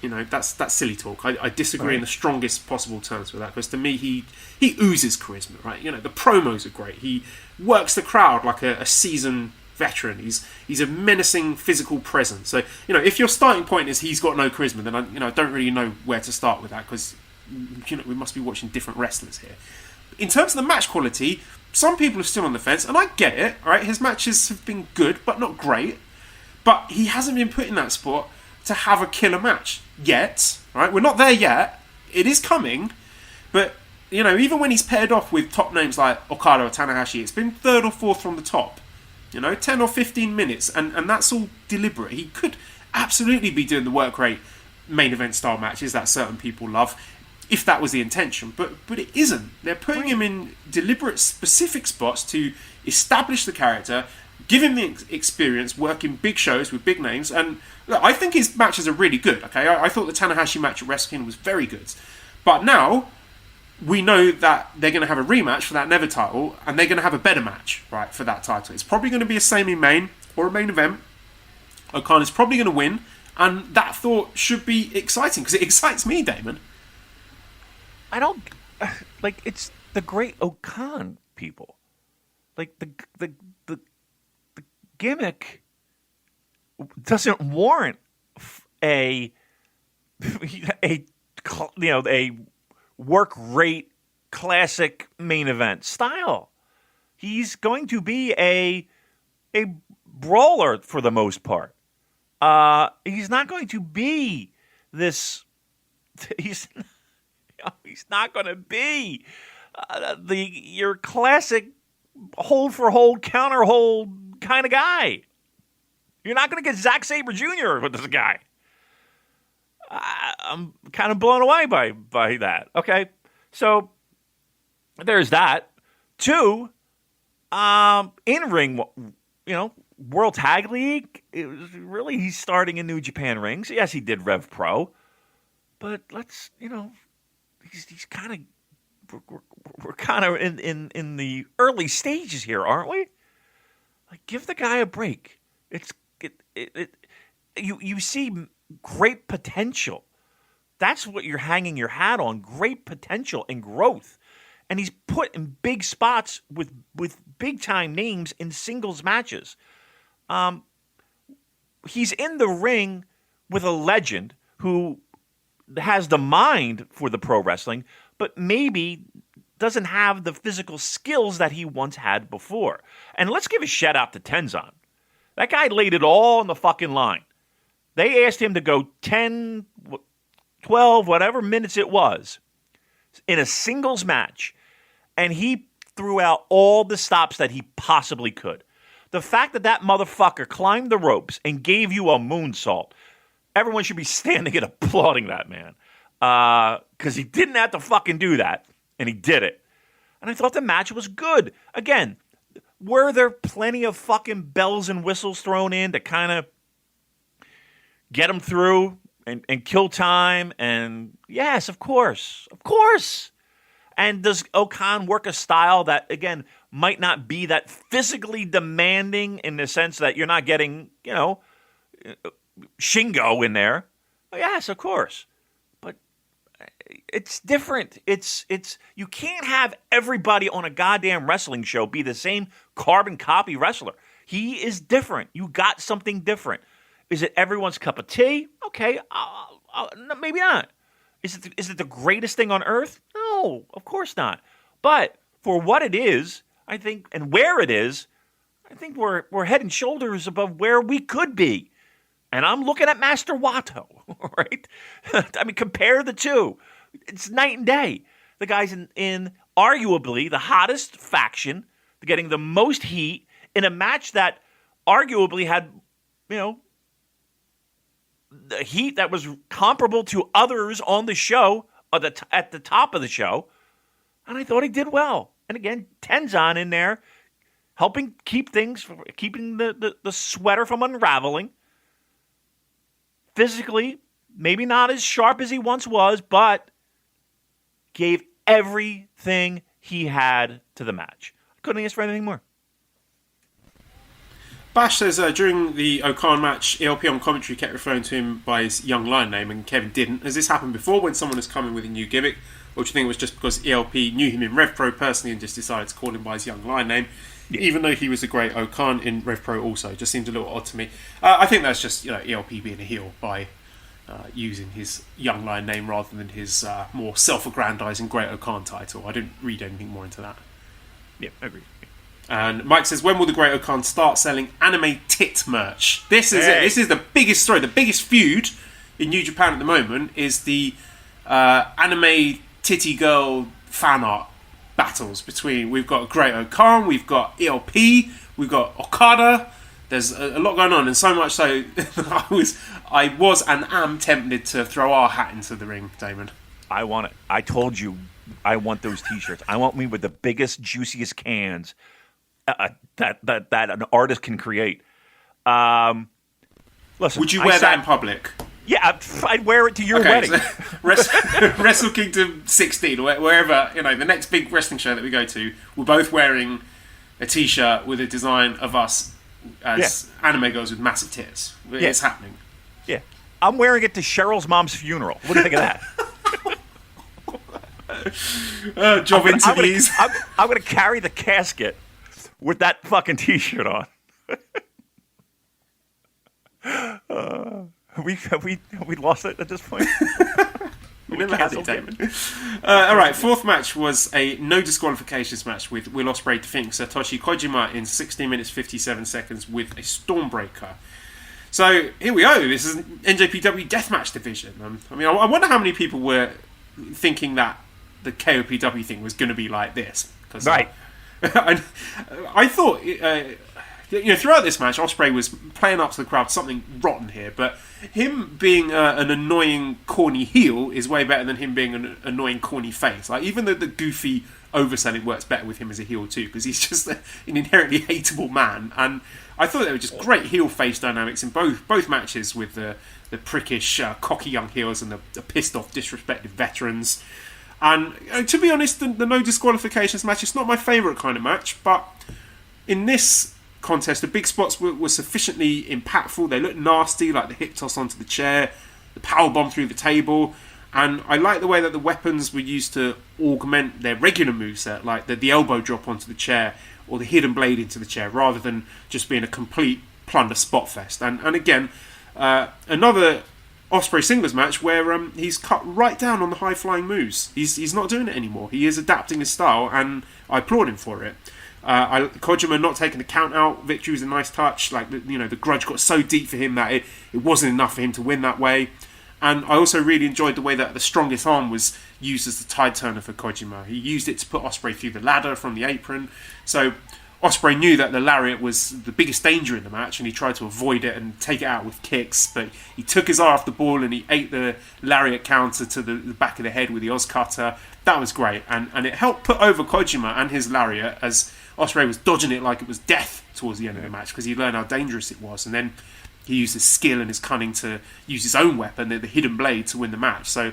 that's silly talk. I disagree in the strongest possible terms with that, because to me he oozes charisma, right? The promos are great. He works the crowd like a seasoned veteran. He's a menacing physical presence. So if your starting point is he's got no charisma, then I don't really know where to start with that, because we must be watching different wrestlers here. In terms of the match quality, some people are still on the fence, and I get it. Right, his matches have been good, but not great. But he hasn't been put in that spot to have a killer match yet. Right, we're not there yet. It is coming, but even when he's paired off with top names like Okada or Tanahashi, it's been third or fourth from the top. 10 or 15 minutes, and that's all deliberate. He could absolutely be doing the work rate main event style matches that certain people love, if that was the intention, but it isn't. They're putting him in deliberate, specific spots to establish the character, give him the experience, working big shows with big names, and look, I think his matches are really good. Okay, I thought the Tanahashi match at Wrestle Kingdom was very good, but now we know that they're going to have a rematch for that Never title, and they're going to have a better match, right, for that title. It's probably going to be a semi-main or a main event. Okada's probably going to win, and that thought should be exciting, because it excites me, Damon.
I don't it's the great Okan people. Like the gimmick doesn't warrant a work rate classic main event style. He's going to be a brawler for the most part. He's not going to be this. He's not going to be your classic hold for hold, counter hold kind of guy. You're not going to get Zack Sabre Jr. with this guy. I'm kind of blown away by that. Okay, so there's that. 2, in ring, World Tag League. It was really, he's starting in New Japan rings. Yes, he did Rev Pro, but let's he's kind of we're kind of in the early stages here, aren't we? Like, give the guy a break. You see great potential. That's what you're hanging your hat on. Great potential and growth. And he's put in big spots with big time names in singles matches. He's in the ring with a legend who has the mind for the pro wrestling, but maybe doesn't have the physical skills that he once had before. And let's give a shout out to Tenzan. That guy laid it all on the fucking line. They asked him to go 10, 12, whatever minutes it was, in a singles match, and he threw out all the stops that he possibly could. The fact that motherfucker climbed the ropes and gave you a moonsault, everyone should be standing and applauding that man. Because he didn't have to fucking do that, and he did it. And I thought the match was good. Again, were there plenty of fucking bells and whistles thrown in to kind of get him through and kill time? And yes, of course. Of course. And does Okan work a style that, again, might not be that physically demanding in the sense that you're not getting, Shingo in there? Yes, of course. But it's different. It's you can't have everybody on a goddamn wrestling show be the same carbon copy wrestler. He is different. You got something different. Is it everyone's cup of tea? Okay, maybe not. Is it the greatest thing on earth? No, of course not. But for what it is, I think, and where it is, I think we're head and shoulders above where we could be. And I'm looking at Master Wato, right? I mean, compare the two. It's night and day. The guy's in arguably the hottest faction, getting the most heat in a match that arguably had, the heat that was comparable to others on the show, at the top of the show. And I thought he did well. And again, Tenzan in there, helping keeping the sweater from unraveling. Physically, maybe not as sharp as he once was, but gave everything he had to the match. I couldn't ask for anything more.
Bash says during the O'Khan match, ELP on commentary kept referring to him by his young lion name, and Kevin didn't. Has this happened before when someone has come in with a new gimmick? Or do you think it was just because ELP knew him in Rev Pro personally and just decided to call him by his young lion name? Yeah. Even though he was a great O'Khan in Rev Pro also. It just seems a little odd to me. I think that's just ELP being a heel by using his young lion name rather than his more self-aggrandising Great O'Khan title. I didn't read anything more into that.
Yeah, I agree.
And Mike says, when will the Great O'Khan start selling anime tit merch? This is it. This is the biggest story. The biggest feud in New Japan at the moment is the anime titty girl fan art battles between... We've got Great O'Khan, we've got ELP, we've got Okada. There's a lot going on, and so much so I was and am tempted to throw our hat into the ring, Damon.
I want it. I told you I want those T-shirts. I want me with the biggest, juiciest cans that an artist can create. Listen,
would you wear that in public?
Yeah, I'd wear it to your wedding.
So Wrestle Kingdom 16, wherever, the next big wrestling show that we go to, we're both wearing a T-shirt with a design of us as anime girls with massive tits. It's happening.
Yeah. I'm wearing it to Cheryl's mom's funeral. What do you think of that?
Job interviews.
I'm going to carry the casket with that fucking T-shirt on. Have we lost it at this point?
We never had it, Damon. All right, fourth match was a no disqualifications match with Will Ospreay defeating Satoshi Kojima in 16 minutes 57 seconds with a Stormbreaker. So here we go. This is an NJPW Deathmatch division. I wonder how many people were thinking that the KOPW thing was going to be like this.
Right.
I thought, throughout this match, Ospreay was playing up to the crowd something rotten here, but him being an annoying, corny heel is way better than him being an annoying, corny face. Like, even though the goofy overselling works better with him as a heel too, because he's just an inherently hateable man. And I thought they were just great heel-face dynamics in both matches with the prickish, cocky young heels and the pissed-off, disrespected veterans. And to be honest, the no disqualifications match, it's not my favourite kind of match, but in this contest, the big spots were sufficiently impactful. They looked nasty, like the hip toss onto the chair, the power bomb through the table, and I like the way that the weapons were used to augment their regular moveset, like the elbow drop onto the chair or the hidden blade into the chair, rather than just being a complete plunder spot fest. And again, another Ospreay singles match where he's cut right down on the high flying moves. He's not doing it anymore. He is adapting his style, and I applaud him for it. Kojima not taking the count out victory was a nice touch. Like the grudge got so deep for him that it wasn't enough for him to win that way. And I also really enjoyed the way that the strongest arm was used as the tide turner for Kojima. He used it to put Ospreay through the ladder from the apron. So Ospreay knew that the lariat was the biggest danger in the match, and he tried to avoid it and take it out with kicks, but he took his eye off the ball and he ate the lariat counter to the back of the head with the Oz cutter. That was great, and it helped put over Kojima and his lariat as Ospreay was dodging it like it was death towards the end of the match, because he learned how dangerous it was, and then he used his skill and his cunning to use his own weapon, the hidden blade, to win the match. So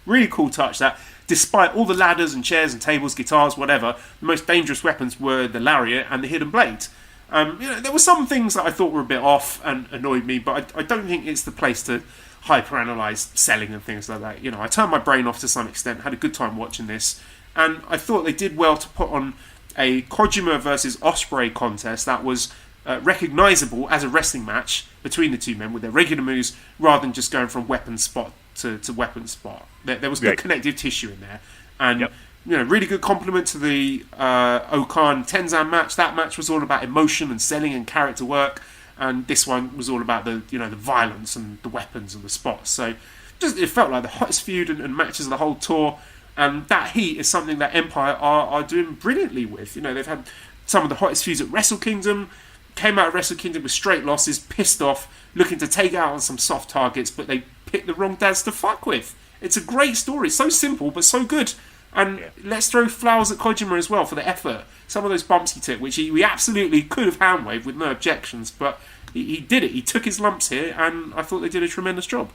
really cool touch that despite all the ladders and chairs and tables, guitars, whatever, the most dangerous weapons were the lariat and the hidden blade. There were some things that I thought were a bit off and annoyed me, but I don't think it's the place to hyper-analyse selling and things like that. I turned my brain off to some extent, had a good time watching this, and I thought they did well to put on a Kojima versus Ospreay contest that was recognisable as a wrestling match between the two men with their regular moves, rather than just going from weapon spot to weapon spot. There was good connective tissue in there, and really good compliment to the O'Khan Tenzan match. That match was all about emotion and selling and character work, and this one was all about the violence and the weapons and the spots. So it felt like the hottest feud and matches of the whole tour, and that heat is something that Empire are doing brilliantly with. They've had some of the hottest feuds at Wrestle Kingdom. Came out of Wrestle Kingdom with straight losses, pissed off, looking to take out on some soft targets, but they picked the wrong dads to fuck with. It's a great story, so simple but so good. And let's throw flowers at Kojima as well for the effort. Some of those bumps he took, which he absolutely could have hand-waved with no objections, but he did it. He took his lumps here, and I thought they did a tremendous job.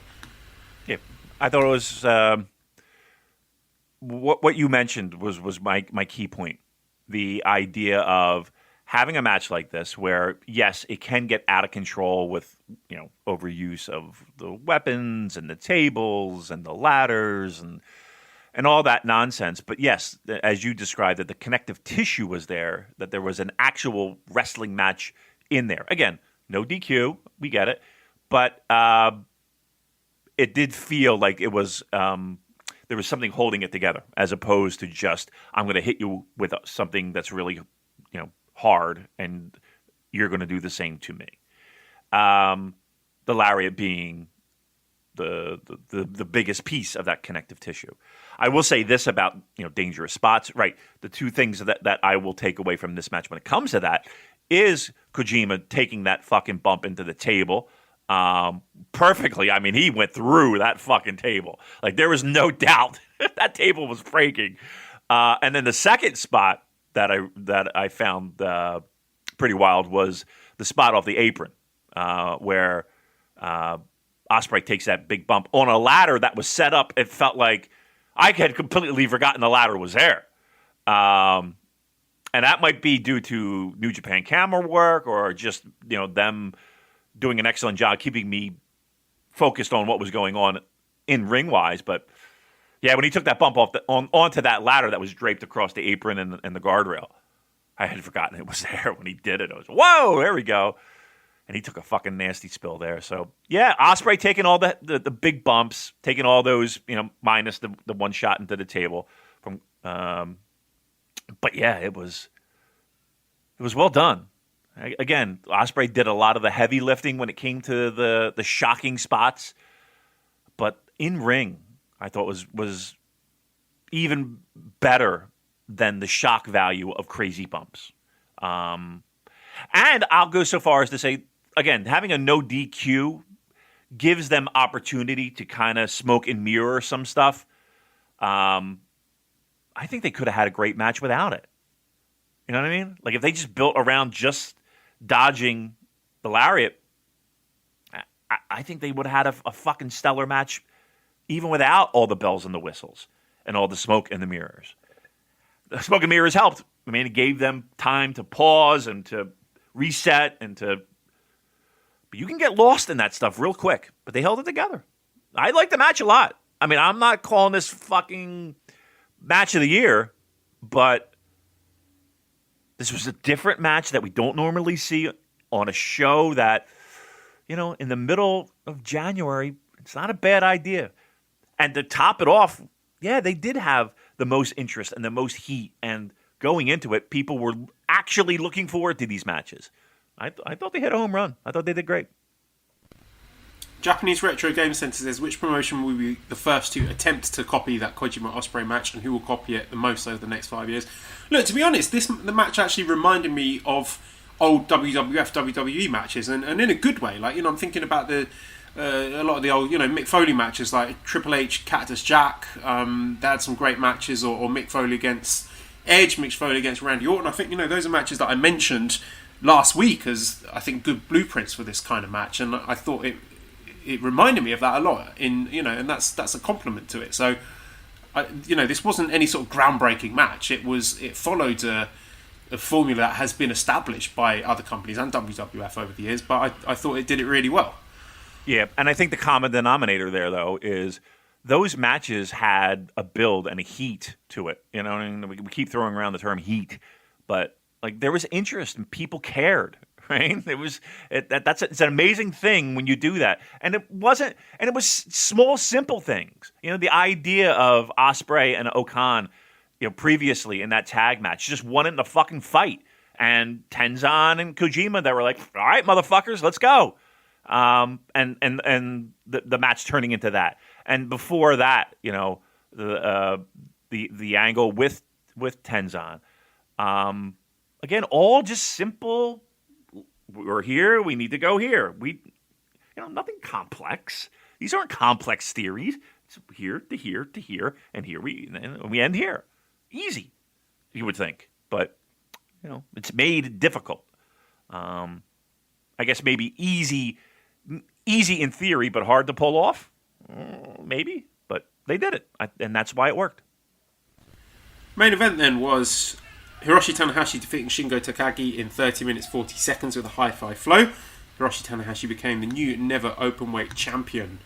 Yeah, I thought it was what you mentioned was my key point. The idea of having a match like this where, yes, it can get out of control with, overuse of the weapons and the tables and the ladders and all that nonsense. But yes, as you described, that the connective tissue was there, that there was an actual wrestling match in there. Again, no DQ, we get it. But it did feel like it was there was something holding it together, as opposed to just, I'm going to hit you with something that's really, hard, and you're going to do the same to me. The lariat being the biggest piece of that connective tissue. I will say this about dangerous spots. Right, the two things that I will take away from this match when it comes to that is Kojima taking that fucking bump into the table perfectly. I mean, he went through that fucking table. Like, there was no doubt that table was breaking. And then the second spot that I found pretty wild was the spot off the apron where Ospreay takes that big bump on a ladder that was set up. It felt like I had completely forgotten the ladder was there. And that might be due to New Japan camera work or just them doing an excellent job keeping me focused on what was going on in ring-wise. But yeah, when he took that bump onto that ladder that was draped across the apron and the guardrail, I had forgotten it was there when he did it. I was, whoa, there we go. And he took a fucking nasty spill there. So yeah, Ospreay taking all the big bumps, taking all those, minus the one shot into the table from. But yeah, it was well done. Again, Ospreay did a lot of the heavy lifting when it came to the shocking spots, but in ring, I thought was even better than the shock value of crazy bumps. And I'll go so far as to say, again, having a no DQ gives them opportunity to kind of smoke and mirror some stuff. I think they could have had a great match without it. You know what I mean? Like, if they just built around just dodging the lariat, I think they would have had a fucking stellar match even without all the bells and the whistles and all the smoke and the mirrors. The smoke and mirrors helped. I mean, it gave them time to pause and to reset but you can get lost in that stuff real quick, but they held it together. I liked the match a lot. I mean, I'm not calling this fucking match of the year, but this was a different match that we don't normally see on a show that, in the middle of January, it's not a bad idea. And to top it off, yeah, they did have the most interest and the most heat. And going into it, people were actually looking forward to these matches. I thought they hit a home run. I thought they did great.
Japanese Retro Game Center says, which promotion will be the first to attempt to copy that Kojima Ospreay match, and who will copy it the most over the next 5 years? Look, to be honest, the match actually reminded me of old WWF, WWE matches, and in a good way. Like, I'm thinking about a lot of the old, Mick Foley matches, like Triple H, Cactus Jack. They had some great matches, or Mick Foley against Edge, Mick Foley against Randy Orton. I think, those are matches that I mentioned last week as, I think, good blueprints for this kind of match, and I thought it reminded me of that a lot, and that's a compliment to it. So, this wasn't any sort of groundbreaking match. It followed a formula that has been established by other companies and WWF over the years, but I thought it did it really well.
Yeah, and I think the common denominator there, though, is those matches had a build and a heat to it. We keep throwing around the term heat, but like, there was interest and people cared. Right? It's an amazing thing when you do that. And it was small, simple things. The idea of Ospreay and Okan, previously in that tag match, just wanting to fucking fight. And Tenzan and Kojima, that were like, all right, motherfuckers, let's go. And the match turning into that. And before that, the angle with Tenzan. Again, all just simple. We're here. We need to go here. Nothing complex. These aren't complex theories. It's here to here to here, and we end here. Easy, you would think, but it's made difficult. I guess maybe easy in theory, but hard to pull off. Maybe, but they did it, and that's why it worked.
Main event then was Hiroshi Tanahashi defeating Shingo Takagi in 30 minutes 40 seconds with a high-fly flow. Hiroshi Tanahashi became the new Never Openweight champion.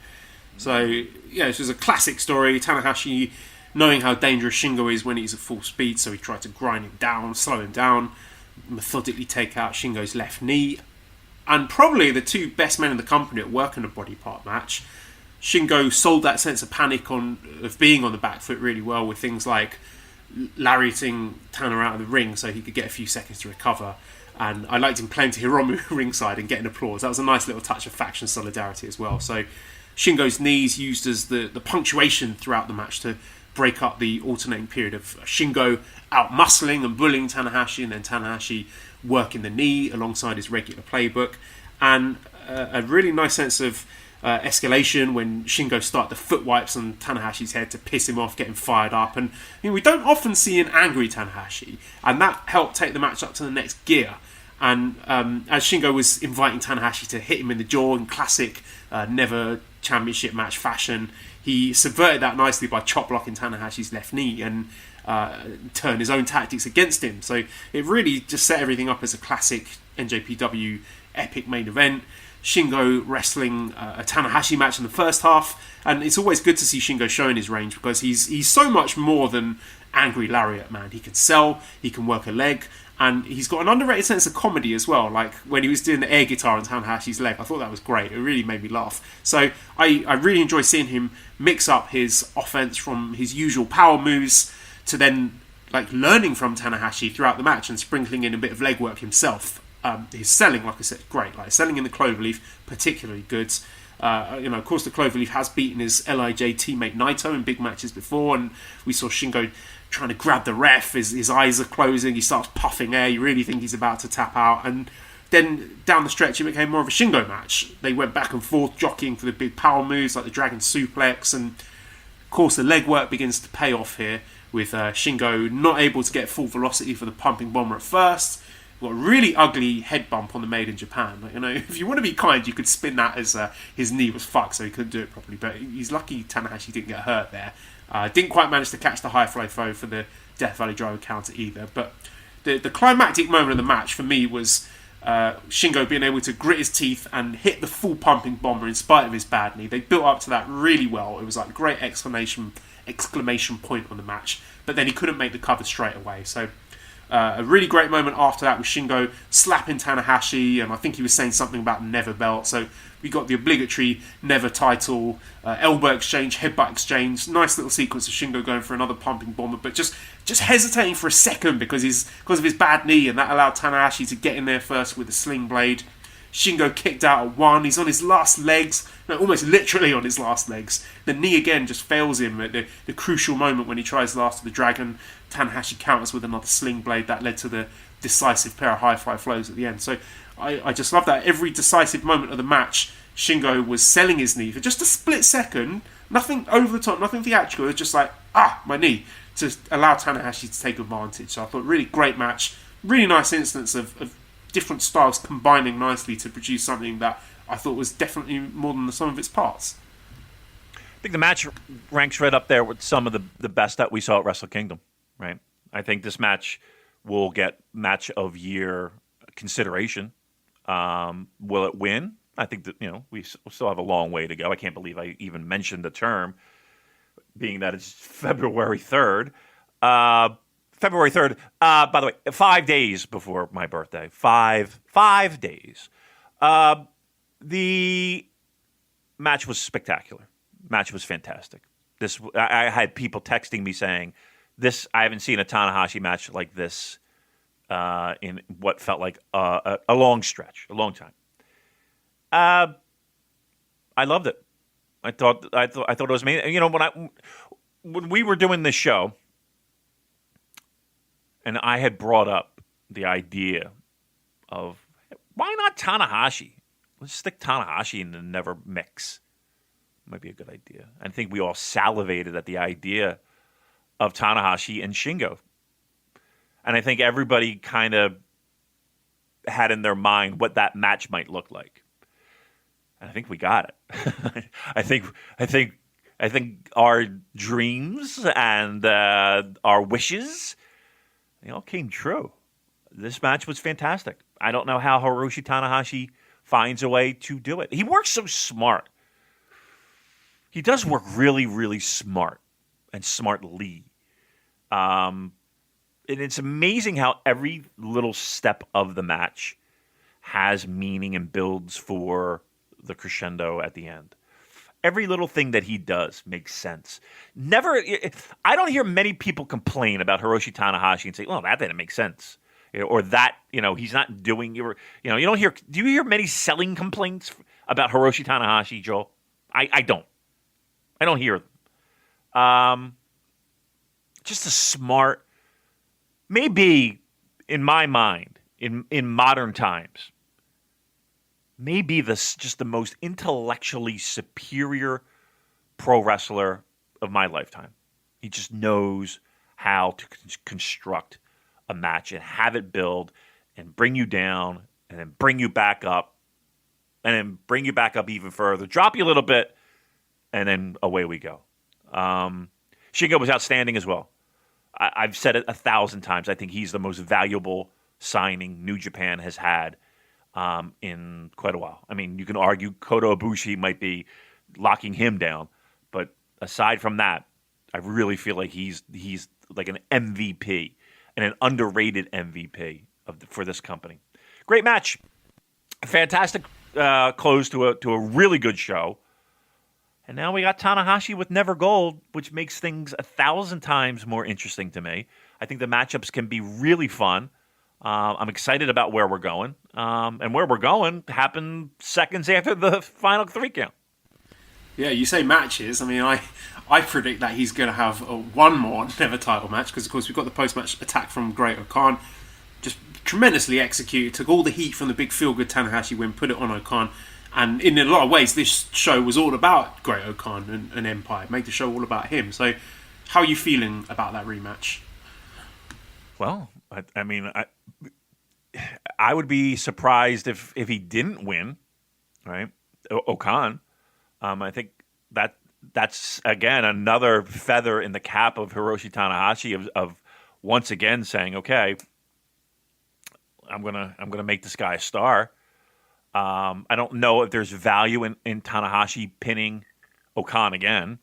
So, yeah, this was a classic story. Tanahashi, knowing how dangerous Shingo is when he's at full speed, so he tried to grind him down, slow him down, methodically take out Shingo's left knee. And probably the two best men in the company at work in a body part match. Shingo sold that sense of panic of being on the back foot really well with things like lariating Tana out of the ring so he could get a few seconds to recover. And I liked him playing to Hiromu ringside and getting applause. That was a nice little touch of faction solidarity as well. So Shingo's knees used as the punctuation throughout the match to break up the alternating period of Shingo out-muscling and bullying Tanahashi, and then Tanahashi working the knee alongside his regular playbook. And a really nice sense of escalation when Shingo started the foot wipes on Tanahashi's head to piss him off, get him fired up. And we don't often see an angry Tanahashi, and that helped take the match up to the next gear. And as Shingo was inviting Tanahashi to hit him in the jaw in classic Never Championship match fashion, he subverted that nicely by chop blocking Tanahashi's left knee and turn his own tactics against him. So it really just set everything up as a classic NJPW epic main event. Shingo wrestling a Tanahashi match in the first half, and it's always good to see Shingo showing his range because he's so much more than angry lariat man. He can sell, he can work a leg, and he's got an underrated sense of comedy as well. Like when he was doing the air guitar on Tanahashi's leg, I thought that was great. It really made me laugh. So I really enjoy seeing him mix up his offense from his usual power moves to then like learning from Tanahashi throughout the match and sprinkling in a bit of leg work himself. His selling, like I said, great. Like selling in the Cloverleaf, particularly good. Of course, the Cloverleaf has beaten his LIJ teammate Naito in big matches before, and we saw Shingo trying to grab the ref. His eyes are closing. He starts puffing air. You really think he's about to tap out. And then down the stretch, it became more of a Shingo match. They went back and forth, jockeying for the big power moves like the Dragon Suplex, and of course, the leg work begins to pay off here with Shingo not able to get full velocity for the pumping bomber at first. Got a really ugly head bump on the Made in Japan. Like, if you want to be kind, you could spin that as his knee was fucked, so he couldn't do it properly. But he's lucky Tanahashi didn't get hurt there. Didn't quite manage to catch the high fly throw for the Death Valley Driver counter either. But the climactic moment of the match for me was Shingo being able to grit his teeth and hit the full pumping bomber in spite of his bad knee. They built up to that really well. It was like a great exclamation point on the match. But then he couldn't make the cover straight away. So a really great moment after that with Shingo slapping Tanahashi, and I think he was saying something about Never belt. So we got the obligatory Never title, elbow exchange, headbutt exchange. Nice little sequence of Shingo going for another pumping bomber, but just hesitating for a second because of his bad knee, and that allowed Tanahashi to get in there first with the sling blade. Shingo kicked out at one. He's on his last legs, almost literally on his last legs. The knee again just fails him at the crucial moment when he tries Last of the Dragon. Tanahashi counters with another sling blade. That led to the decisive pair of high-fly flows at the end. So I just love that. Every decisive moment of the match, Shingo was selling his knee for just a split second. Nothing over the top, nothing theatrical. It was just like, my knee, to allow Tanahashi to take advantage. So I thought, really great match. Really nice instance of different styles combining nicely to produce something that I thought was definitely more than the sum of its parts.
I think the match ranks right up there with some of the best that we saw at Wrestle Kingdom, right? I think this match will get match of year consideration. Will it win? I think that, we still have a long way to go. I can't believe I even mentioned the term, being that it's February 3rd. February 3rd, by the way, 5 days before my birthday. Five days. The match was spectacular. Match was fantastic. I had people texting me saying, I haven't seen a Tanahashi match like this in what felt like a long stretch, a long time. I loved it. I thought it was amazing. When we were doing this show, and I had brought up the idea of why not Tanahashi? Let's stick Tanahashi in the Never mix. Might be a good idea. I think we all salivated at the idea of Tanahashi and Shingo. And I think everybody kind of had in their mind what that match might look like. And I think we got it. I think I think our dreams and our wishes They all came true. This match was fantastic. I don't know how Hiroshi Tanahashi finds a way to do it. He works so smart. He does work really, really smart and smartly. And it's amazing how every little step of the match has meaning and builds for the crescendo at the end. Every little thing that he does makes sense. I don't hear many people complain about Hiroshi Tanahashi and say, "Well, that didn't make sense," or that he's not doing. You don't hear. Do you hear many selling complaints about Hiroshi Tanahashi, Joel? I don't. I don't hear them. Just a smart, maybe in my mind, in modern times, maybe just the most intellectually superior pro wrestler of my lifetime. He just knows how to construct a match and have it build and bring you down and then bring you back up and then bring you back up even further, drop you a little bit, and then away we go. Shingo was outstanding as well. I've said it 1,000 times. I think he's the most valuable signing New Japan has had in quite a while. I mean, you can argue Kota Ibushi might be locking him down, but aside from that, I really feel like he's like an MVP and an underrated MVP for this company. Great match, fantastic close to a really good show. And now we got Tanahashi with Never Gold, which makes things 1,000 times more interesting to me. I think the matchups can be really fun. I'm excited about where we're going. And where we're going happened seconds after the final 3 count.
Yeah, you say matches. I mean, I predict that he's going to have one more Never title match because, of course, we've got the post-match attack from Great-O-Khan. Just tremendously executed. Took all the heat from the big feel-good Tanahashi win, put it on O-Khan. And in a lot of ways, this show was all about Great-O-Khan and Empire. Made the show all about him. So, how are you feeling about that rematch?
Well, I would be surprised if he didn't win, right? O-Khan. I think that's again another feather in the cap of Hiroshi Tanahashi of once again saying, okay, I'm gonna make this guy a star. I don't know if there's value in Tanahashi pinning O-Khan again.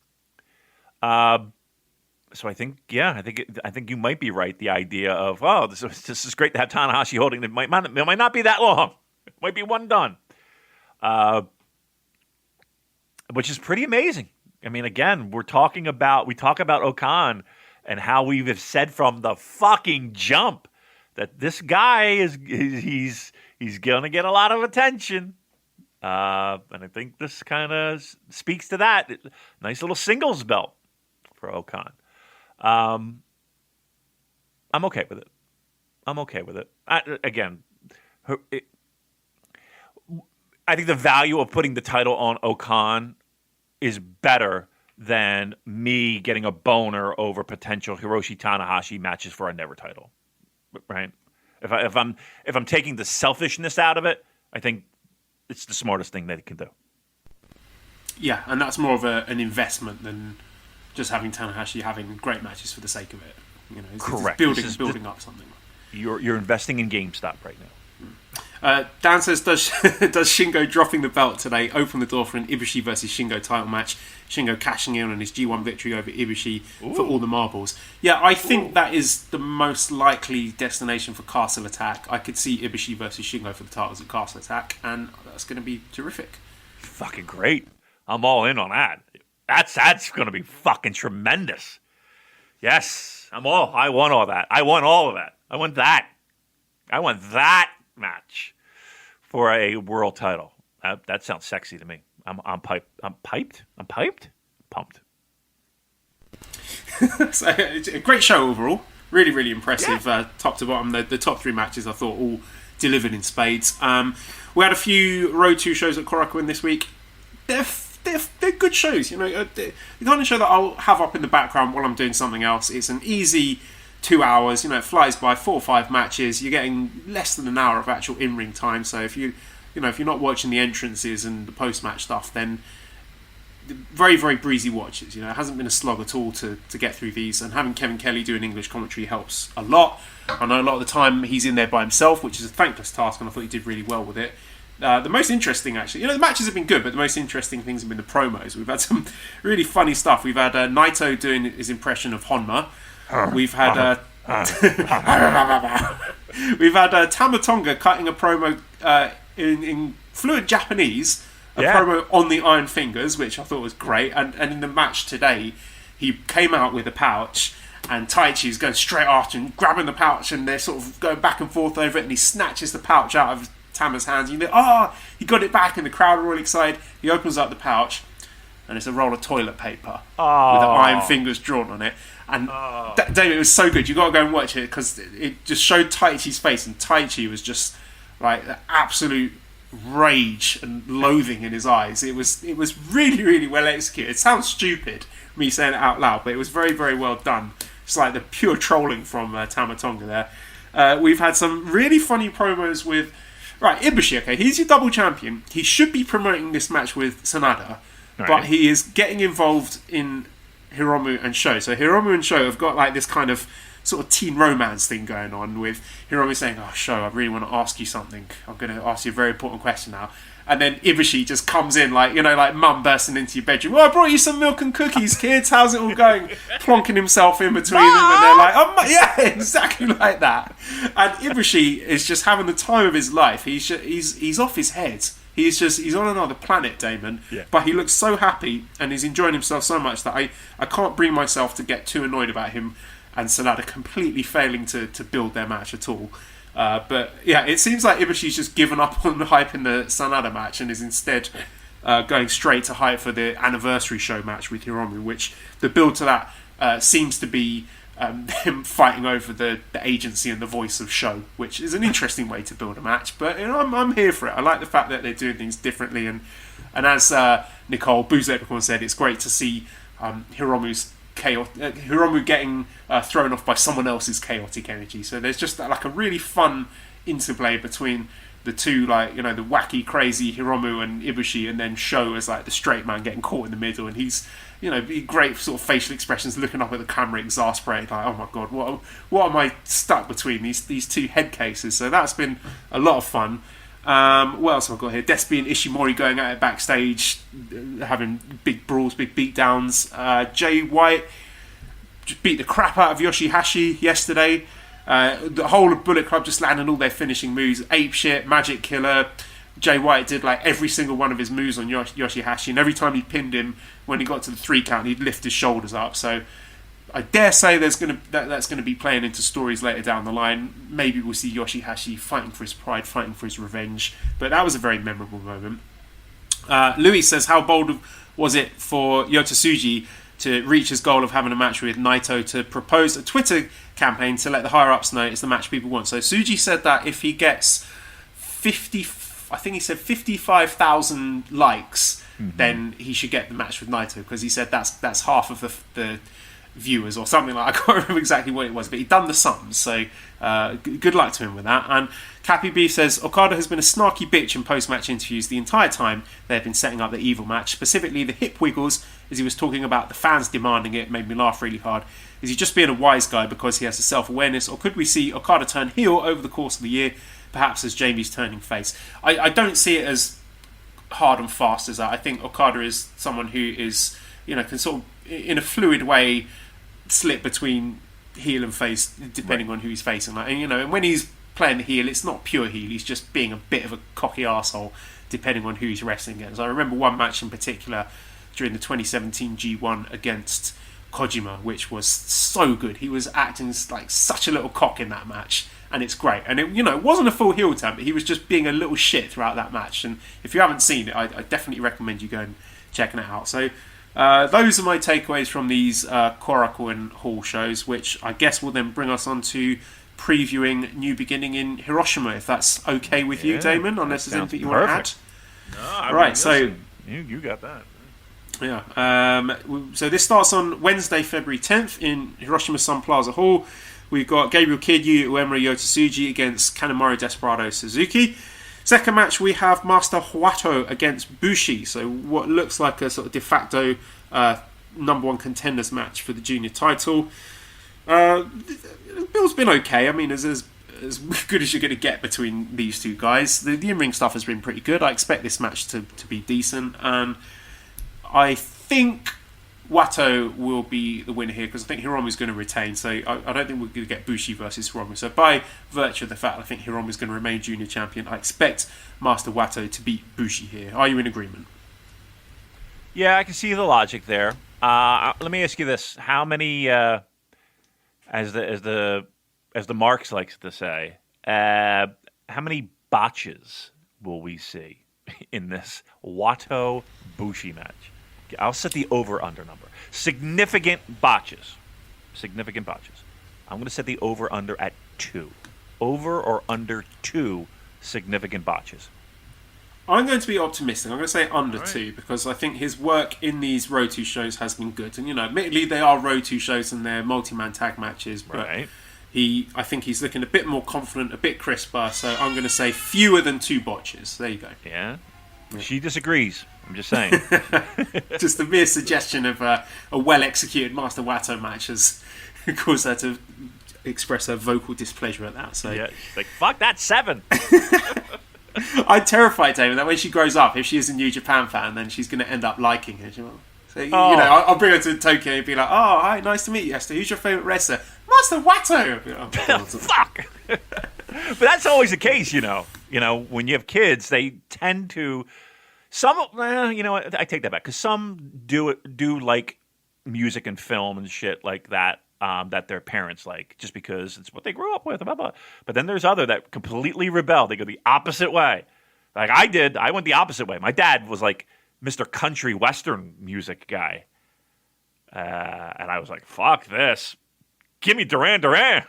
So I think you might be right. The idea of this is great to have Tanahashi holding it might not be that long. It might be one done, which is pretty amazing. I mean, again, we talk about O-Khan and how we've said from the fucking jump that this guy he's gonna get a lot of attention. And I think this kind of speaks to that. Nice little singles belt for O-Khan. I'm okay with it. I think the value of putting the title on O-Khan is better than me getting a boner over potential Hiroshi Tanahashi matches for a Never title, right? If I'm taking the selfishness out of it, I think it's the smartest thing that he can do.
Yeah, and that's more of an investment than just having Tanahashi having great matches for the sake of it.
Correct.
It's building up something.
You're investing in GameStop right now.
Dan says, does Shingo dropping the belt today open the door for an Ibushi versus Shingo title match? Shingo cashing in on his G1 victory over Ibushi for all the marbles. Yeah, I think that is the most likely destination for Castle Attack. I could see Ibushi versus Shingo for the titles at Castle Attack, and that's going to be terrific.
Fucking great. I'm all in on that. That's going to be fucking tremendous. Yes, I want all that. I want all of that. I want that match for a world title. That sounds sexy to me. I'm pumped.
So it's a great show overall. Really, really impressive. Yeah. Top to bottom, the top 3 matches I thought all delivered in spades. We had a few Road 2 shows at Korakuen this week. They're good shows. The kind of show that I'll have up in the background while I'm doing something else. It's an easy 2 hours. It flies by. 4 or 5 matches. You're getting less than an hour of actual in-ring time. So if you're not watching the entrances and the post-match stuff, then very, very breezy watches. You know, it hasn't been a slog at all to get through these, and having Kevin Kelly doing English commentary helps a lot. I know a lot of the time he's in there by himself, which is a thankless task, and I thought he did really well with it. The most interesting, actually, the matches have been good, but the most interesting things have been the promos. We've had some really funny stuff. We've had Naito doing his impression of Honma. We've had we've had Tama Tonga cutting a promo in fluent Japanese, promo on the Iron Fingers, which I thought was great. And in the match today, he came out with a pouch, and Taichi's going straight after him, grabbing the pouch, and they're sort of going back and forth over it, and he snatches the pouch out of Tama's hands. You know, he got it back, and the crowd are all excited. He opens up the pouch, and it's a roll of toilet paper with the Iron Fingers drawn on it. And David, it was so good. You got to go and watch it, because it just showed Taichi's face, and Taichi was just like the absolute rage and loathing in his eyes. It was really, really well executed. It sounds stupid, me saying it out loud, but it was very, very well done. It's like the pure trolling from Tama Tonga there. We've had some really funny promos with Ibushi. Okay, he's your double champion. He should be promoting this match with Sanada, but he is getting involved in Hiromu and Sho. So Hiromu and Sho have got like this kind of sort of teen romance thing going on, with Hiromu saying, Sho, I really want to ask you something. I'm going to ask you a very important question now. And then Ibushi just comes in like mum bursting into your bedroom. I brought you some milk and cookies, kids. How's it all going? Plonking himself in between them, and they're like, yeah, exactly like that. And Ibushi is just having the time of his life. He's off his head. He's on another planet, Damon. Yeah. But he looks so happy, and he's enjoying himself so much that I can't bring myself to get too annoyed about him and Sanada completely failing to build their match at all. But yeah, it seems like Ibushi's just given up on the hype in the Sanada match and is instead going straight to hype for the anniversary show match with Hiromu, which the build to that seems to be them fighting over the agency and the voice of Sho, which is an interesting way to build a match. But I'm here for it. I like the fact that they're doing things differently, and as Nicole Booze Leprechaun said, it's great to see Hiromu getting thrown off by someone else's chaotic energy. So there's just like a really fun interplay between the two, like, the wacky, crazy Hiromu and Ibushi, and then Sho as like the straight man getting caught in the middle, and he's great sort of facial expressions, looking up at the camera, exasperated, like, oh my god, what am I stuck between these two head cases? So that's been a lot of fun. What else have I got here? Despy and Ishimori going at it backstage, having big brawls, big beatdowns. Jay White just beat the crap out of Yoshihashi yesterday. The whole of Bullet Club just landing all their finishing moves. Ape shit, Magic Killer. Jay White did like every single one of his moves on Yoshihashi, and every time he pinned him, when he got to the 3 count, he'd lift his shoulders up. So I dare say that's going to be playing into stories later down the line. Maybe we'll see Yoshihashi fighting for his pride, fighting for his revenge. But that was a very memorable moment. Louis says, how bold was it for Yota Tsuji to reach his goal of having a match with Naito, to propose a Twitter campaign to let the higher-ups know it's the match people want? So Tsuji said that if he gets 55,000 likes, then he should get the match with Naito, because he said that's half of the viewers or something like that. I can't remember exactly what it was, but he'd done the sums, so good luck to him with that. And Cappy B says, Okada has been a snarky bitch in post-match interviews the entire time they've been setting up the Evil match, specifically the hip wiggles as he was talking about the fans demanding it. Made me laugh really hard. Is he just being a wise guy because he has a self-awareness, or could we see Okada turn heel over the course of the year, perhaps as Jamie's turning face? I don't see it as hard and fast as that. I think Okada is someone who is, can sort of, in a fluid way, slip between heel and face depending on who he's facing. Like, and when he's playing the heel, it's not pure heel. He's just being a bit of a cocky arsehole depending on who he's wrestling against. I remember one match in particular during the 2017 G1 against Kojima, which was so good. He was acting like such a little cock in that match, and it's great. And it wasn't a full heel turn, but he was just being a little shit throughout that match. And if you haven't seen it, I definitely recommend you go and checking it out. So those are my takeaways from these Korakuen and Hall shows, which I guess will then bring us on to previewing New Beginning in Hiroshima, if that's okay with you, Damon, unless there's anything you want to add.
No, right, so you got that.
Yeah. So this starts on Wednesday, February 10th in Hiroshima Sun Plaza Hall. We've got Gabriel Kidd, Yuya Uemura, Yota Tsuji against Kanemaru, Desperado, Suzuki. Second match, we have Master Huato against Bushi. So what looks like a sort of de facto number one contenders match for the junior title. Bill's been okay. I mean, as good as you're going to get between these two guys. The in-ring stuff has been pretty good. I expect this match to be decent. And I think Wato will be the winner here because I think Hiromu's going to retain. So I don't think we're going to get Bushi versus Hiromu. So by virtue of the fact I think Hiromu's going to remain junior champion, I expect Master Wato to beat Bushi here. Are you in agreement?
Yeah, I can see the logic there. Let me ask you this: how many, as the Marx likes to say, how many botches will we see in this Wato Bushi match? I'll set the over-under number. Significant botches. I'm going to set the over-under at 2. Over or under 2 significant botches.
I'm going to be optimistic. I'm going to say under 2 because I think his work in these Road 2 shows has been good. And, admittedly, they are Road 2 shows and they're multi-man tag matches. But I think he's looking a bit more confident, a bit crisper. So I'm going to say fewer than 2 botches. There you go.
Yeah. She disagrees. I'm just saying.
Just the mere suggestion of a well-executed Master Wato match has caused her to express her vocal displeasure at that. So
yeah, she's like, fuck that 7.
I'm terrified, David, that when she grows up, if she is a New Japan fan, then she's going to end up liking her. So, I'll bring her to Tokyo and be like, oh, hi, nice to meet you, Esther. Who's your favourite wrestler? Master Wato! Oh,
fuck! But that's always the case, when you have kids, they tend to... I take that back because some do like music and film and shit like that that their parents like just because it's what they grew up with. Blah, blah. But then there's other that completely rebel. They go the opposite way. Like I did. I went the opposite way. My dad was like Mr. Country Western music guy, and I was like, "Fuck this! Give me Duran Duran."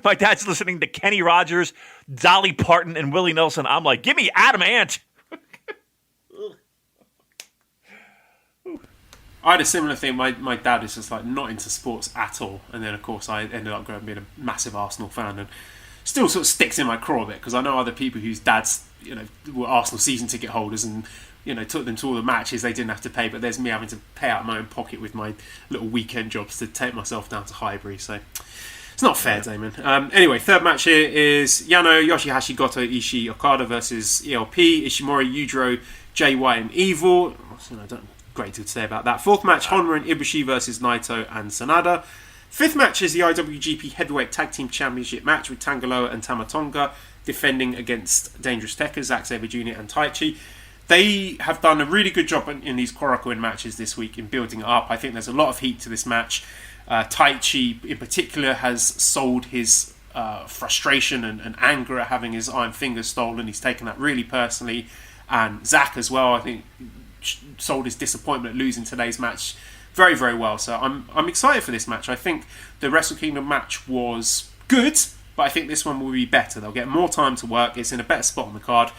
My dad's listening to Kenny Rogers, Dolly Parton, and Willie Nelson. I'm like, "Give me Adam Ant."
I had a similar thing. My dad is just like not into sports at all, and then of course I ended up growing being a massive Arsenal fan, and still sort of sticks in my craw a bit because I know other people whose dads were Arsenal season ticket holders and took them to all the matches they didn't have to pay, but there's me having to pay out of my own pocket with my little weekend jobs to take myself down to Highbury. So it's not fair, Damon. Anyway, third match here is Yano, Yoshihashi, Goto, Ishii, Okada versus ELP, Ishimori, Yujiro, Jay White, and Evil. Great to say about that. Fourth match, Honma and Ibushi versus Naito and Sanada. Fifth match is the IWGP Heavyweight Tag Team Championship match with Tangaloa and Tamatonga defending against Dangerous Tekkers, Zack Sabre Jr. and Taichi. They have done a really good job in these Korakuen matches this week in building it up. I think there's a lot of heat to this match. Taichi in particular has sold his frustration and anger at having his iron fingers stolen. He's taken that really personally. And Zack as well, I think, sold his disappointment at losing today's match very, very well. So I'm excited for this match. I think the Wrestle Kingdom match was good, but I think this one will be better. They'll get more time to work. It's in a better spot on the card.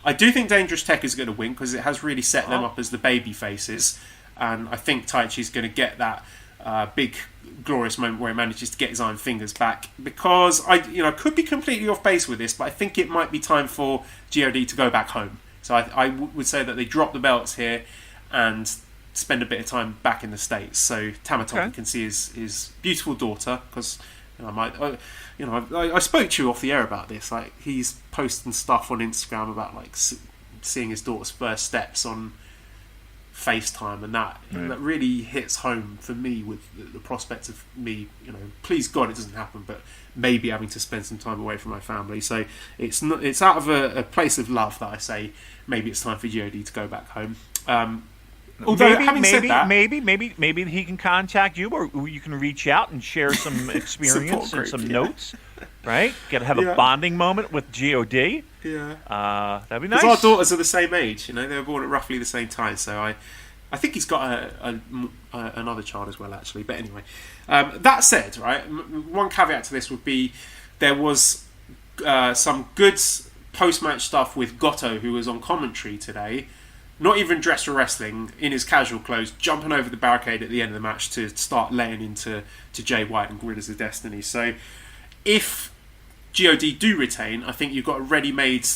I do think Dangerous Tech is going to win because it has really set them up as the baby faces, and I think Taichi's going to get that big glorious moment where he manages to get his iron fingers back, because I could be completely off base with this, but I think it might be time for GOD to go back home. So I would say that they drop the belts here and spend a bit of time back in the States, so Tamatonga can see his beautiful daughter, because I spoke to you off the air about this. Like, he's posting stuff on Instagram about like seeing his daughter's first steps on FaceTime, and that really hits home for me with the prospect of me, please God it doesn't happen, but maybe having to spend some time away from my family. So it's out of a place of love that I say maybe it's time for GOD to go back home. Although said that,
maybe he can contact you, or you can reach out and share some experience and some notes. Right? Have a bonding moment with GOD.
Yeah,
that'd be nice.
Because our daughters are the same age. They were born at roughly the same time. So I think he's got another child as well, actually. But anyway, that said, right, one caveat to this would be there was some good post-match stuff with Goto, who was on commentary today, not even dressed for wrestling, in his casual clothes, jumping over the barricade at the end of the match to start laying into Jay White and Gorillas of Destiny. So if GOD do retain, I think you've got a ready-made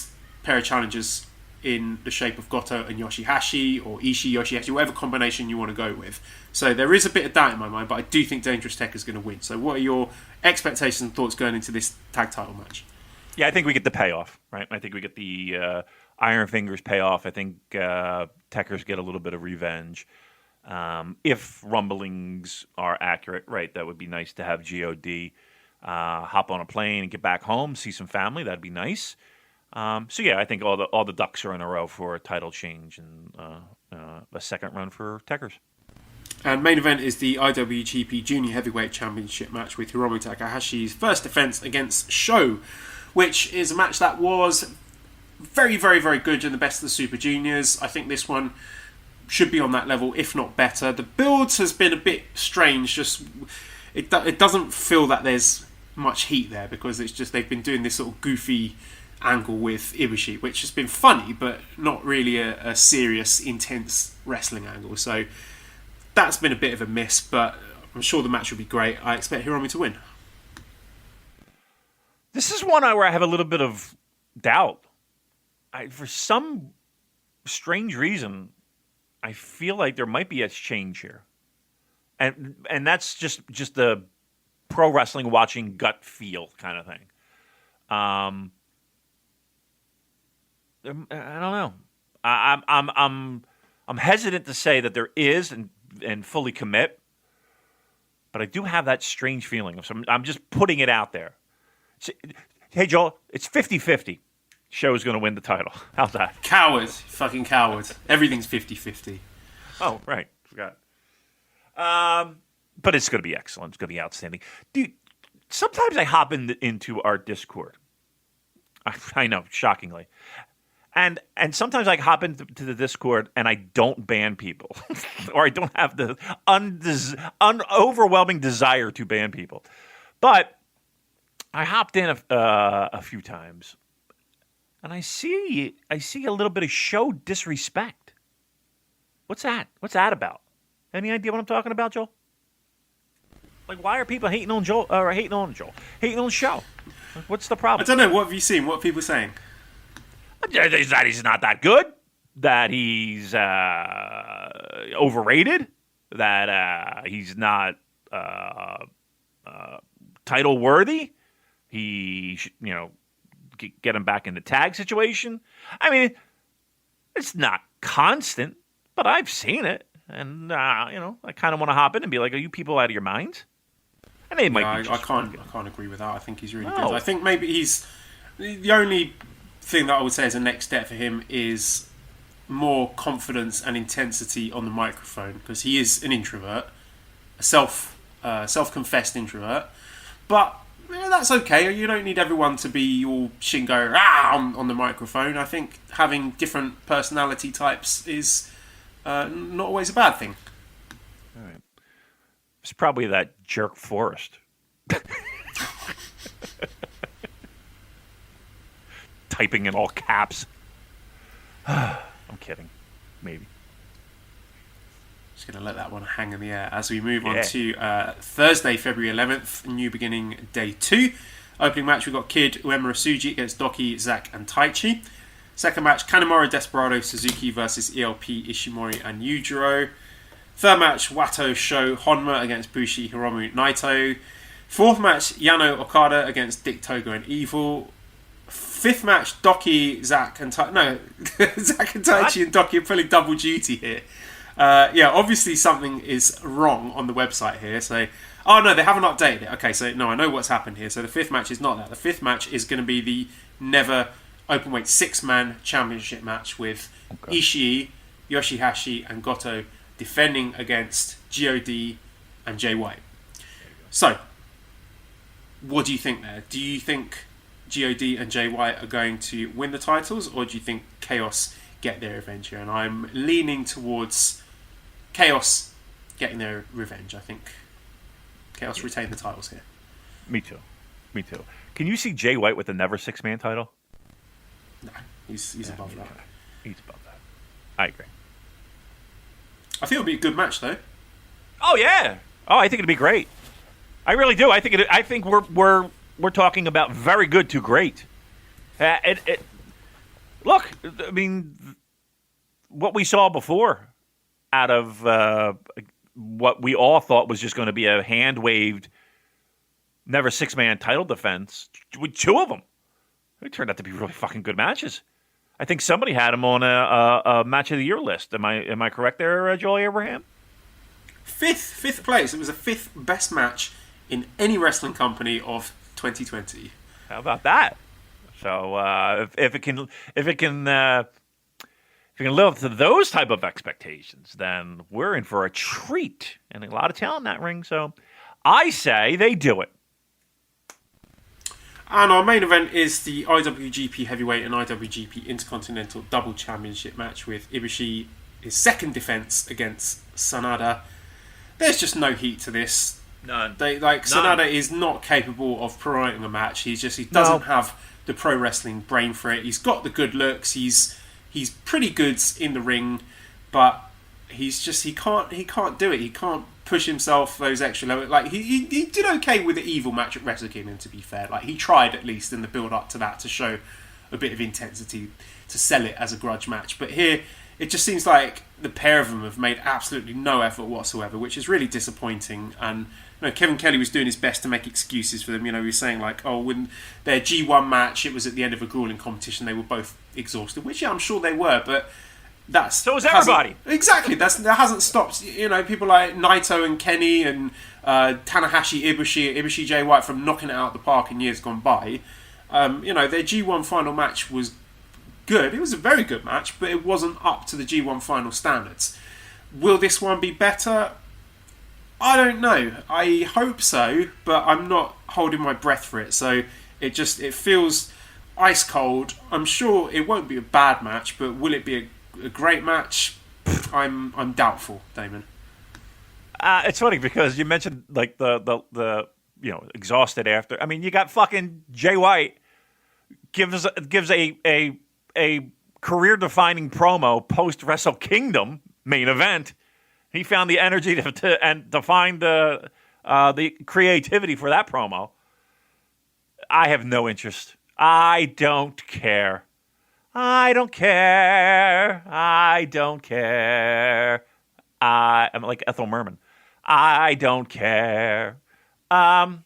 pair of challengers in the shape of Goto and Yoshihashi, or Ishii, Yoshihashi, whatever combination you want to go with. So there is a bit of doubt in my mind, but I do think Dangerous Tech is going to win. So what are your expectations and thoughts going into this tag title match?
Yeah, I think we get the payoff, right? I think we get the Iron Fingers payoff. I think Techers get a little bit of revenge. If rumblings are accurate, right, that would be nice to have God hop on a plane and get back home, see some family. That'd be nice. So yeah, I think all the ducks are in a row for a title change and a second run for Techers.
And main event is the IWGP Junior Heavyweight Championship match with Hiromu Takahashi's first defense against Sho, which is a match that was very, very, very good in the best of the Super Juniors. I think this one should be on that level, if not better. The build has been a bit strange. Just it doesn't feel that there's much heat there, because it's just they've been doing this sort of goofy angle with Ibushi, which has been funny, but not really a serious, intense wrestling angle. So that's been a bit of a miss, but I'm sure the match will be great. I expect Hiromu to win.
This is one where I have a little bit of doubt. For some strange reason, I feel like there might be a change here, and that's just the pro wrestling watching gut feel kind of thing. I don't know. I'm hesitant to say that there is and fully commit, but I do have that strange feeling. So I'm just putting it out there. Hey, Joel, it's 50-50. Show's going to win the title. How's that?
Coward. Fucking coward. Everything's 50-50.
Oh, right. Forgot. But it's going to be excellent. It's going to be outstanding. Dude, sometimes I hop into our Discord. I know, shockingly. And sometimes I hop into the Discord and I don't ban people. Or I don't have the overwhelming desire to ban people. But I hopped in a few times. And I see a little bit of show disrespect. What's that? What's that about? Any idea what I'm talking about, Joel? Like, why are people hating on Joel? Hating on Show? What's the problem?
I don't know. What have you seen? What are people saying?
That he's not that good. That he's overrated. That he's not title worthy. He should, get him back in the tag situation. I mean, it's not constant, but I've seen it, and I kind of want to hop in and be like, "Are you people out of your minds?" And they might. Be
I can't agree with that. I think he's really good. I think maybe he's the only thing that I would say as a next step for him is more confidence and intensity on the microphone, because he is an introvert, a self-confessed introvert, but. Yeah, that's okay. You don't need everyone to be all Shingo on the microphone. I think having different personality types is not always a bad thing.
All right. It's probably that jerk Forrest. Typing in all caps. I'm kidding. Maybe.
Just going to let that one hang in the air as we move on to Thursday, February 11th, New Beginning Day 2. Opening match, we've got Kid Uemura Tsuji against Doki, Zack, and Taichi. Second match, Kanemaru, Desperado, Suzuki versus ELP, Ishimori, and Yujiro. Third match, Wato, Sho, Honma against Bushi, Hiromu, Naito. Fourth match, Yano, Okada against Dick Togo and Evil. Fifth match, Doki, Zack, and Taichi. No, Zack and Taichi and Doki are pulling double duty here. Obviously something is wrong on the website here. So, no, they haven't updated it. Okay, so no, I know what's happened here. So the fifth match is not that. The fifth match is going to be the Never Openweight 6-man championship match with Ishii, Yoshihashi, and Goto defending against God and Jay White. So, what do you think there? Do you think God and Jay White are going to win the titles, or do you think Chaos get their revenge here? And I'm leaning towards Chaos getting their revenge. I think Chaos retain the titles here.
Me too. Can you see Jay White with the Never 6-man title?
No, he's above that.
He's above that. I agree.
I think it'll be a good match, though.
Oh yeah. Oh, I think it'll be great. I really do. I think we're talking about very good to great. Look, I mean, what we saw before out of what we all thought was just going to be a hand-waved, never six-man title defense, with two of them, it turned out to be really fucking good matches. I think somebody had him on a match of the year list. Am I correct there, Joel Abraham?
Fifth place. It was the fifth best match in any wrestling company of 2020.
How about that? So if it can live up to those type of expectations, then we're in for a treat and a lot of talent in that ring. So I say they do it.
And our main event is the IWGP Heavyweight and IWGP Intercontinental Double Championship match with Ibushi, his second defense against Sanada. There's just no heat to this.
None.
Sanada is not capable of promoting a match. He doesn't have the pro wrestling brain for it. He's got the good looks. He's pretty good in the ring, but he can't do it. He can't push himself those extra levels. Like he did okay with the evil match at Wrestle Kingdom, to be fair. Like he tried at least in the build up to that to show a bit of intensity, to sell it as a grudge match. But here it just seems like the pair of them have made absolutely no effort whatsoever, which is really disappointing. And Kevin Kelly was doing his best to make excuses for them. He was saying like, when their G1 match, it was at the end of a grueling competition, they were both exhausted, which I'm sure they were, but so
was everybody.
Exactly. That hasn't stopped. People like Naito and Kenny and Tanahashi, Ibushi, Jay White from knocking it out of the park in years gone by. Their G1 final match was good. It was a very good match, but it wasn't up to the G1 final standards. Will this one be better? I don't know. I hope so, but I'm not holding my breath for it. So it feels ice cold. I'm sure it won't be a bad match, but will it be a great match? I'm doubtful, Damon.
It's funny because you mentioned like the exhausted after. I mean, you got fucking Jay White gives a career defining promo post Wrestle Kingdom main event. He found the energy to find the creativity for that promo. I have no interest. I don't care. I'm like Ethel Merman. I don't care. I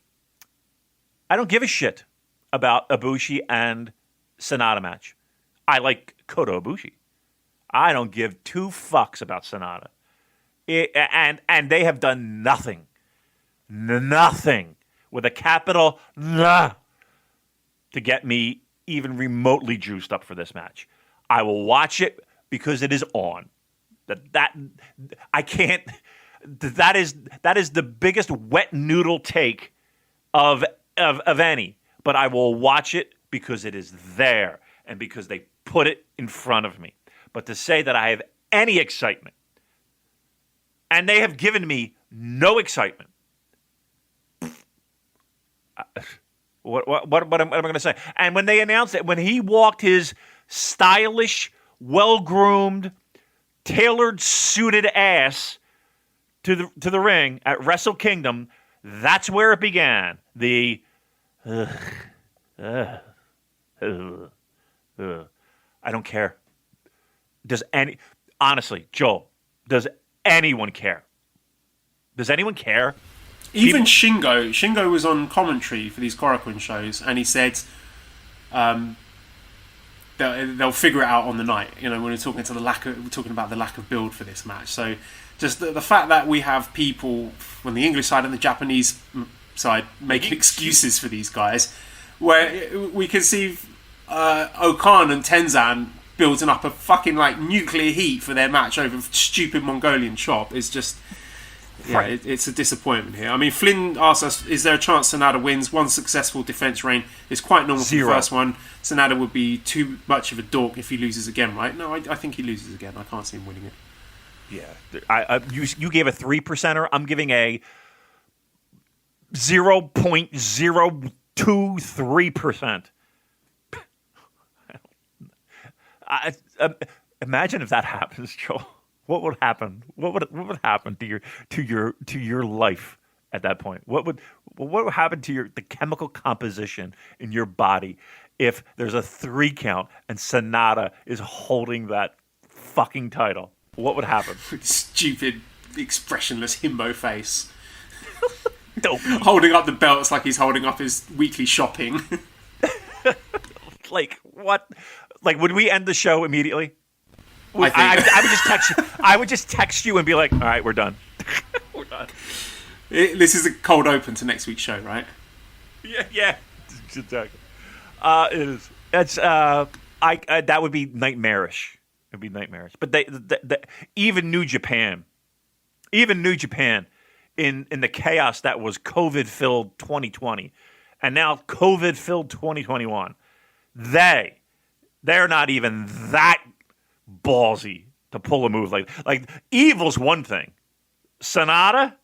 don't give a shit about Ibushi and Sanada match. I like Kota Ibushi. I don't give two fucks about Sanada. And they have done nothing with a capital N to get me even remotely juiced up for this match. I will watch it because it is on. That I can't. That is the biggest wet noodle take of any. But I will watch it because it is there and because they put it in front of me. But to say that I have any excitement, and they have given me no excitement. What am I going to say? And when they announced it, when he walked his stylish, well-groomed, tailored, suited ass to the ring at Wrestle Kingdom, that's where it began. I don't care. Honestly, Joel, does anyone care? Does anyone care?
Even Shingo was on commentary for these Korakuen shows, and he said they'll figure it out on the night. When we're talking about the lack of build for this match. So just the fact that we have people on the English side and the Japanese side making excuses for these guys, where we can see Okan and Tenzan building up a fucking nuclear heat for their match over stupid Mongolian chop is just. Yeah, it's a disappointment here. I mean, Flynn asked us, is there a chance Sanada wins? One successful defense reign is quite normal for the first one. Sanada would be too much of a dork if he loses again, right? No, I think he loses again. I can't see him winning it.
Yeah. You gave a 3%er. I'm giving a 0.023%. Imagine if that happens, Joel. What would happen? What would happen to your life at that point? What would happen to the chemical composition in your body if there's a 3 count and Sonata is holding that fucking title? What would happen?
Stupid, expressionless himbo face.
Dopey.
Holding up the belts like he's holding up his weekly shopping.
Like, what? Like, would we end the show immediately?
I think.
I would just text you. I would just text you and be like, all right, we're done. We're done.
This is a cold open to next week's show, right?
Yeah. Exactly. It is. It's that would be nightmarish. It'd be nightmarish. But even New Japan, in the chaos that was COVID-filled 2020, and now COVID-filled 2021, they're not even that ballsy to pull a move like Evil's one thing. Sonata,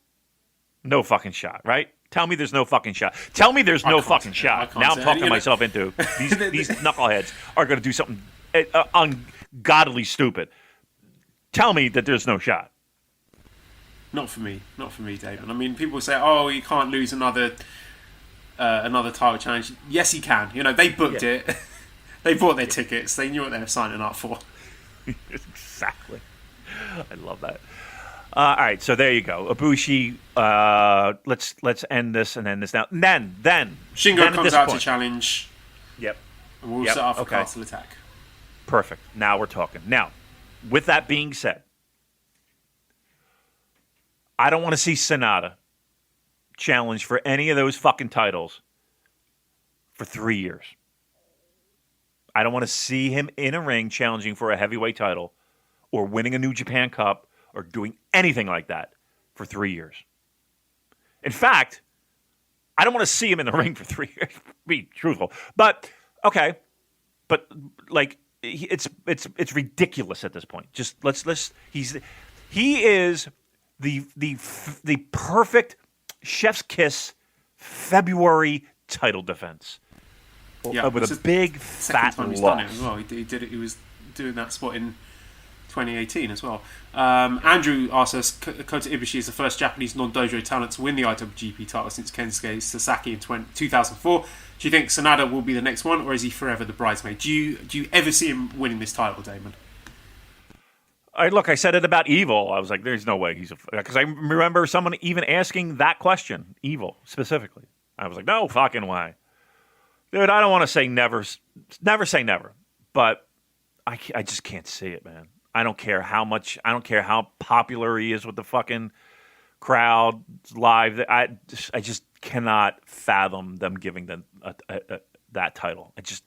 no fucking shot, right? Tell me there's no fucking shot. Tell me there's no fucking shot. Now I'm talking myself into these knuckleheads are going to do something ungodly stupid. Tell me that there's no shot.
Not for me, Damon. I mean, people say, "Oh, you can't lose another title challenge." Yes, he can. You know, they booked it. They bought their tickets. They knew what they were signing up for.
Exactly. I love that. All right, so there you go. Ibushi, let's end this and end this now. Then
Shingo comes out to challenge.
Yep.
And we'll set off a castle attack.
Perfect. Now we're talking. Now, with that being said, I don't want to see Sonata challenge for any of those fucking titles for 3 years. I don't want to see him in a ring challenging for a heavyweight title or winning a New Japan Cup or doing anything like that for 3 years. In fact, I don't want to see him in the ring for 3 years, to be truthful. But, okay. But, like, it's ridiculous at this point. Just he is the perfect chef's kiss February title defense.
Yeah,
with a big fat
loss.
Done
it as well. He did it. He was doing that spot in 2018 as well. Andrew asks us, Kota Ibushi is the first Japanese non-dojo talent to win the IWGP title since Kensuke Sasaki in 2004. Do you think Sonata will be the next one, or is he forever the bridesmaid? Do you ever see him winning this title, Damon?
I said it about Evil. I was like, there's no way he's because I remember someone even asking that question, Evil specifically. I was like, no fucking way. Dude, I don't want to say never say never, but I just can't see it, man. I don't care how popular he is with the fucking crowd live. I just cannot fathom them giving them that title. I just,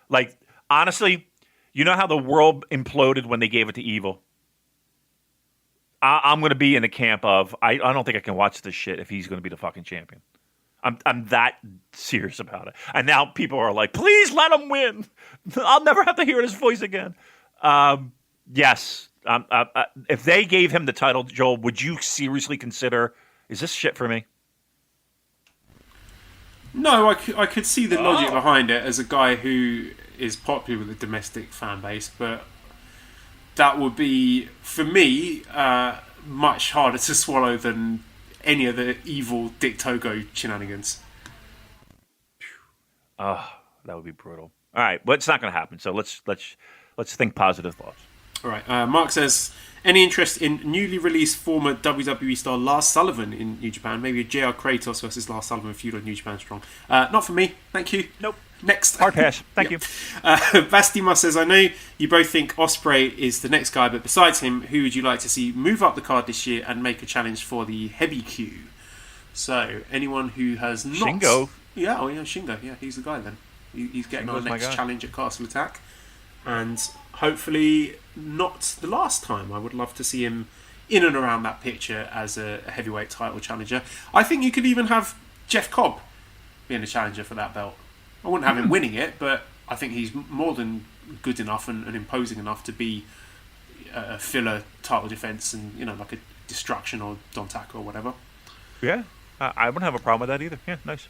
like, honestly, you know how the world imploded when they gave it to Evil? I'm going to be in the camp of, I don't think I can watch this shit if he's going to be the fucking champion. I'm that serious about it. And now people are like, please let him win. I'll never have to hear his voice again. Yes. If they gave him the title, Joel, would you seriously consider, is this shit for me?
No, I could see the logic behind it as a guy who is popular with the domestic fan base, but that would be, for me, much harder to swallow than any of the evil Dick Togo shenanigans.
Oh, that would be brutal. All right, but it's not going to happen. So let's think positive thoughts.
All right. Mark says, any interest in newly released former WWE star Lars Sullivan in New Japan? Maybe a JR Kratos versus Lars Sullivan feud on New Japan Strong. Not for me. Thank you.
Nope.
Next.
Hard pass. Thank you.
Bastima says, I know you both think Ospreay is the next guy, but besides him, who would you like to see move up the card this year and make a challenge for the Heavy Q? So, anyone who has not...
Shingo.
Yeah, Shingo. Yeah, he's the guy then. He's getting our next challenge at Castle Attack. And hopefully not the last time. I would love to see him in and around that picture as a heavyweight title challenger. I think you could even have Jeff Cobb being a challenger for that belt. I wouldn't have him winning it, but I think he's more than good enough and imposing enough to be a filler title defense and, like a Destruction or Dontaku or whatever.
Yeah, I wouldn't have a problem with that either. Yeah, nice.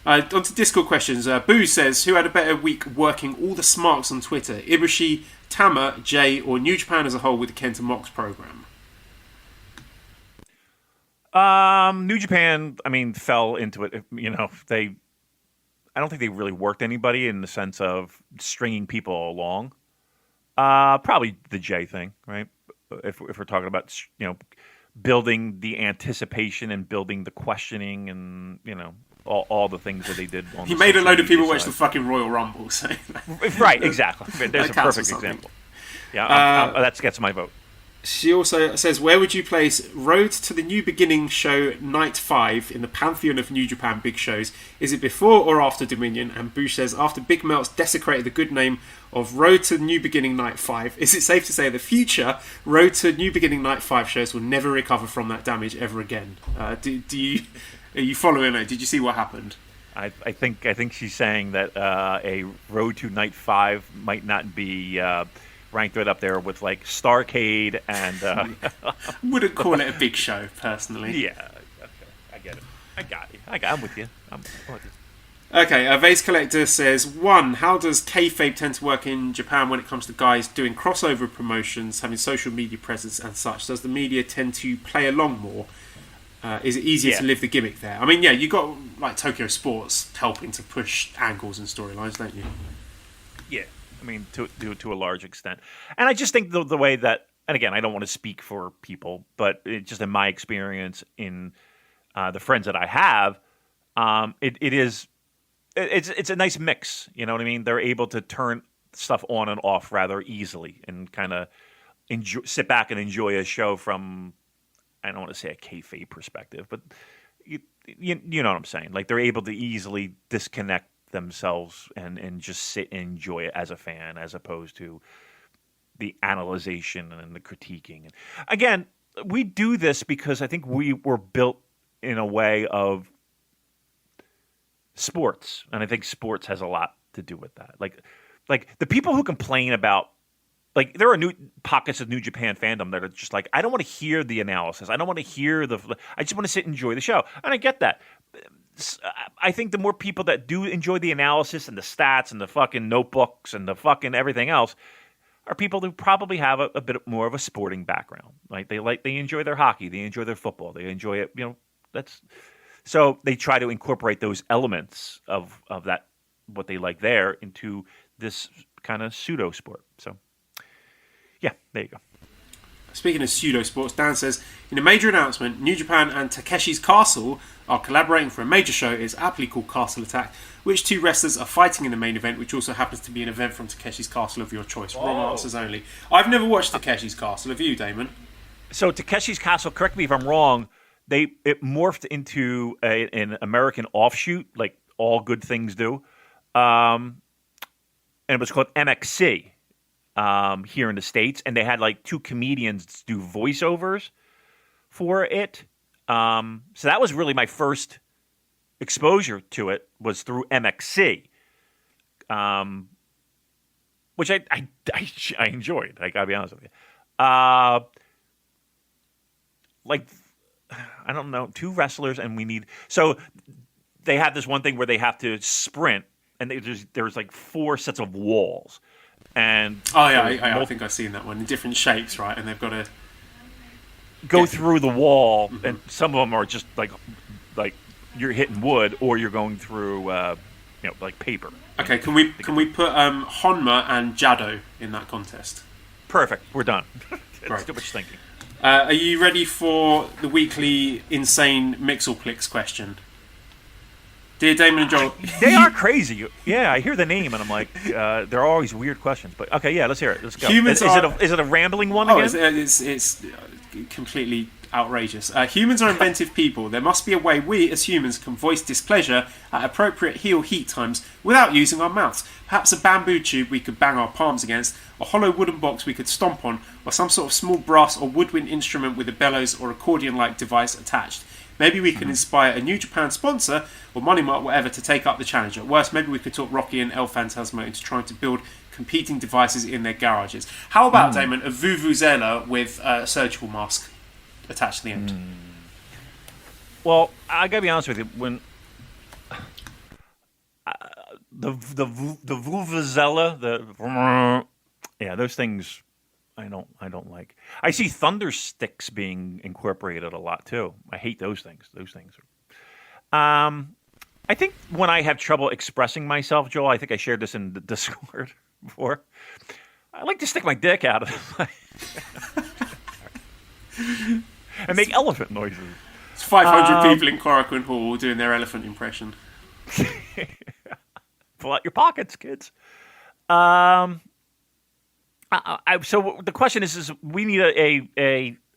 On to Discord questions. Boo says, who had a better week working all the smarks on Twitter? Ibushi, Tama, Jay, or New Japan as a whole with the Kenta Mox program?
New Japan, fell into it. I don't think they really worked anybody in the sense of stringing people along. Probably the J thing, right? If we're talking about, building the anticipation and building the questioning and, all the things that they did.
He made a load of people watch the fucking Royal Rumble. So.
Right, exactly. There's a perfect example. Yeah, that gets my vote.
She also says, where would you place Road to the New Beginning show Night 5 in the pantheon of New Japan big shows? Is it before or after Dominion? And Bush says, after Big Melt's desecrated the good name of Road to the New Beginning Night 5, is it safe to say the future Road to New Beginning Night 5 shows will never recover from that damage ever again? Are you following it? Did you see what happened?
I think she's saying that a Road to Night 5 might not be... ranked right up there with like Starcade and
wouldn't call it a big show personally.
Yeah, okay, I get it. I'm with you. I'm with you.
Okay, Vase Collector says, 1, how does kayfabe tend to work in Japan when it comes to guys doing crossover promotions, having social media presence and such? Does the media tend to play along more? Is it easier to live the gimmick there? I mean, yeah, you got like Tokyo Sports helping to push angles and storylines, don't you?
Yeah. I mean, to a large extent. And I just think the way that, and again, I don't want to speak for people, but just in my experience in the friends that I have, it's a nice mix. You know what I mean? They're able to turn stuff on and off rather easily and kind of sit back and enjoy a show from, I don't want to say a kayfabe perspective, but you know what I'm saying? Like they're able to easily disconnect themselves and just sit and enjoy it as a fan, as opposed to the analyzation and the critiquing. And again, we do this because I think we were built in a way of sports, and I think sports has a lot to do with that. Like the people who complain about, like, there are new pockets of New Japan fandom that are just like, I don't want to hear the analysis. I don't want to hear I just want to sit and enjoy the show. And I get that. I think the more people that do enjoy the analysis and the stats and the fucking notebooks and the fucking everything else are people who probably have a bit more of a sporting background. Like they enjoy their hockey, they enjoy their football, they enjoy it. So they try to incorporate those elements of that, what they like there, into this kind of pseudo sport. So yeah, there you go.
Speaking of pseudo sports, Dan says, in a major announcement, New Japan and Takeshi's Castle are collaborating for a major show. It is aptly called Castle Attack. Which 2 wrestlers are fighting in the main event, which also happens to be an event from Takeshi's Castle of your choice? Wrong answers only. I've never watched Takeshi's Castle. Have you, Damon?
So Takeshi's Castle, correct me if I'm wrong, it morphed into an American offshoot, like all good things do. And it was called MXC. Here in the States, and they had like 2 comedians do voiceovers for it. So that was really my first exposure to it, was through MXC, which I enjoyed. I gotta be honest with you. Like, I don't know, 2 wrestlers, and so they have this one thing where they have to sprint, and there's like 4 sets of walls. And
I think I've seen that one in different shapes, right? And they've got to
go through the wall, and some of them are just like you're hitting wood, or you're going through like paper.
Okay, can we put Honma and Jado in that contest?
Perfect. We're done.
Right.
Too much thinking.
Are you ready for the weekly insane Mixelplix question? Dear Damon and Joel,
they are crazy. Yeah, I hear the name and I'm like, there are always weird questions. But okay, yeah, let's hear it. Let's go. Is it a rambling one again?
It's completely outrageous. Humans are inventive people. There must be a way we, as humans, can voice displeasure at appropriate heel heat times without using our mouths. Perhaps a bamboo tube we could bang our palms against, a hollow wooden box we could stomp on, or some sort of small brass or woodwind instrument with a bellows or accordion-like device attached. Maybe we can inspire a New Japan sponsor or Money Mark, whatever, to take up the challenge. At worst, maybe we could talk Rocky and El Phantasmo into trying to build competing devices in their garages. How about, Damon, a Vuvuzela with a surgical mask attached to the end?
Well, I gotta be honest with you. When the Vuvuzela, those things, I don't like. I see thunder sticks being incorporated a lot too. I hate those things. Those things are. I think when I have trouble expressing myself, Joel, I think I shared this in the Discord before. I like to stick my dick out of my and make elephant noises.
It's 500 people in Korakuen Hall doing their elephant impression.
Pull out your pockets, kids. So the question is we need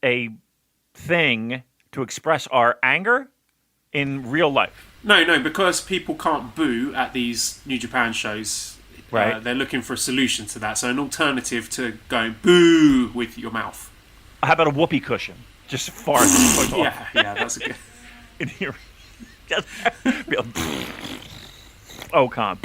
a thing to express our anger in real life.
No, because people can't boo at these New Japan shows.
Right.
They're looking for a solution to that. So an alternative to going boo with your mouth.
How about a whoopee cushion? Just fart.
Yeah, that's a good.
In here. Just be a oh, con.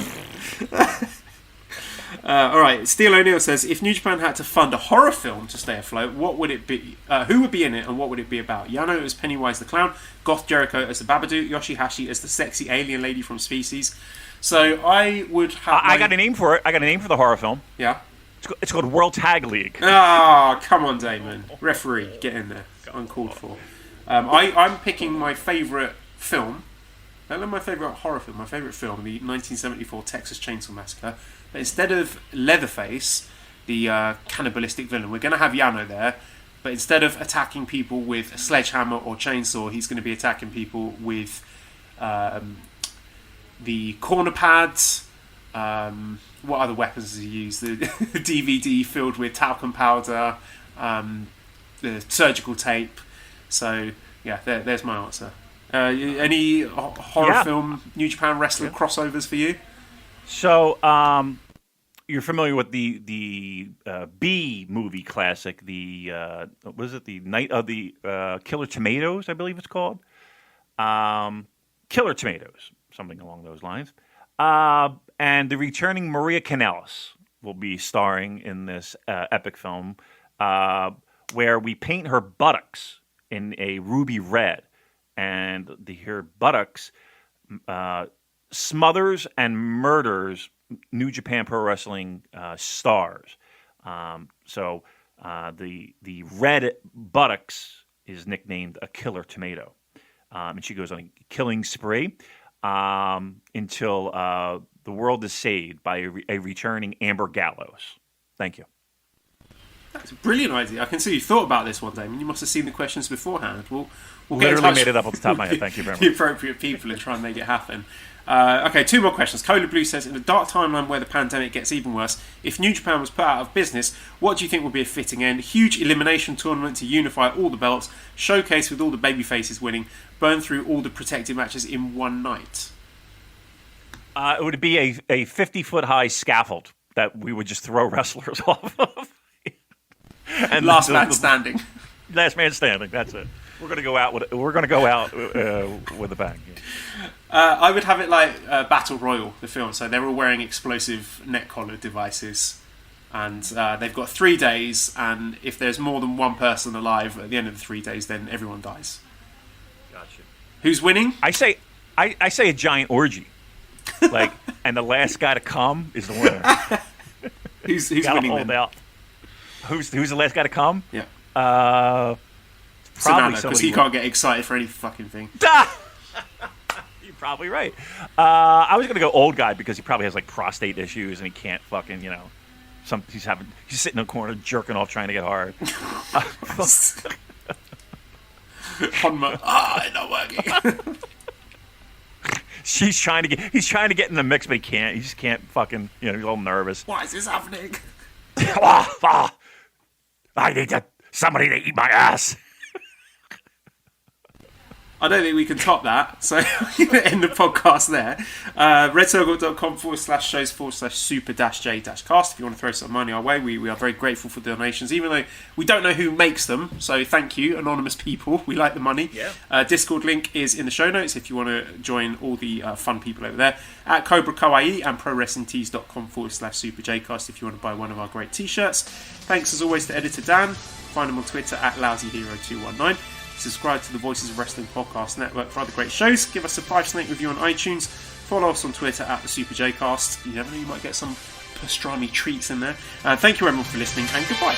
All right, Steel O'Neill says, if New Japan had to fund a horror film to stay afloat, what would it be? Who would be in it, and what would it be about? Yano as Pennywise the Clown, Goth Jericho as the Babadook, Yoshihashi as the sexy alien lady from Species. So I would have.
I got a name for it. I got a name for the horror film.
Yeah.
It's called World Tag League.
Ah, come on, Damon. Referee, get in there. Uncalled for. I'm picking my favourite film. Not my favourite horror film. My favourite film, the 1974 Texas Chainsaw Massacre. But instead of Leatherface, the cannibalistic villain, we're going to have Yano there. But instead of attacking people with a sledgehammer or chainsaw, he's going to be attacking people with the corner pads. What other weapons does he use? The DVD filled with talcum powder, the surgical tape. So, yeah, there's my answer. Any horror film, New Japan wrestling crossovers for you? So,
you're familiar with the B movie classic, the what is it? The Night of the Killer Tomatoes, I believe it's called. Killer Tomatoes, something along those lines. And the returning Maria Kanellis will be starring in this epic film, where we paint her buttocks in a ruby red, and her buttocks smothers and murders New Japan Pro Wrestling stars. So the red buttocks is nicknamed a killer tomato, and she goes on a killing spree until the world is saved by a returning Amber Gallows. Thank you.
That's a brilliant idea. I can see you thought about this one, Damon. You must have seen the questions beforehand. We'll
literally made it up off the top of my head. Thank you very much.
The appropriate people and try and make it happen. Okay, two more questions. Cola Blue says, in a dark timeline where the pandemic gets even worse, if New Japan was put out of business, what do you think would be a fitting end? Huge elimination tournament to unify all the belts, showcase with all the baby faces winning, burn through all the protected matches in one night.
It would be a 50-foot high scaffold that we would just throw wrestlers off of.
And last man standing.
Last man standing. That's it. We're going to go out with a bang. Yeah.
I would have it like Battle Royal, the film. So they're all wearing explosive neck collar devices, and they've got 3 days. And if there's more than one person alive at the end of the 3 days, then everyone dies.
Gotcha.
Who's winning?
I say a giant orgy, and the last guy to come is the winner.
Who's winning then?
Out. Who's the last guy to come?
Yeah.
Probably
because he can't get excited for any fucking thing.
You're probably right. I was gonna go old guy because he probably has like prostate issues and he can't fucking he's sitting in a corner jerking off trying to get hard.
It's not working.
He's trying to get in the mix, but he can't. He just can't fucking. He's a little nervous.
Why is this happening?
I need somebody to eat my ass.
I don't think we can top that, so I'm going to end the podcast there. redcircle.com/shows/super-j-cast if you want to throw some money our way. We are very grateful for donations, even though we don't know who makes them, so thank you, anonymous people. We like the money.
Yeah.
Discord link is in the show notes if you want to join all the fun people over there. At Cobra Kawaii and ProWrestlingTees.com/super-j-cast if you want to buy one of our great t-shirts. Thanks as always to editor Dan. Find him on Twitter at LousyHero219. Subscribe to the Voices of Wrestling Podcast Network for other great shows. Give us a 5-snake review on iTunes. Follow us on Twitter at the Super J-Cast. You never know, you might get some pastrami treats in there. Thank you everyone for listening, and goodbye.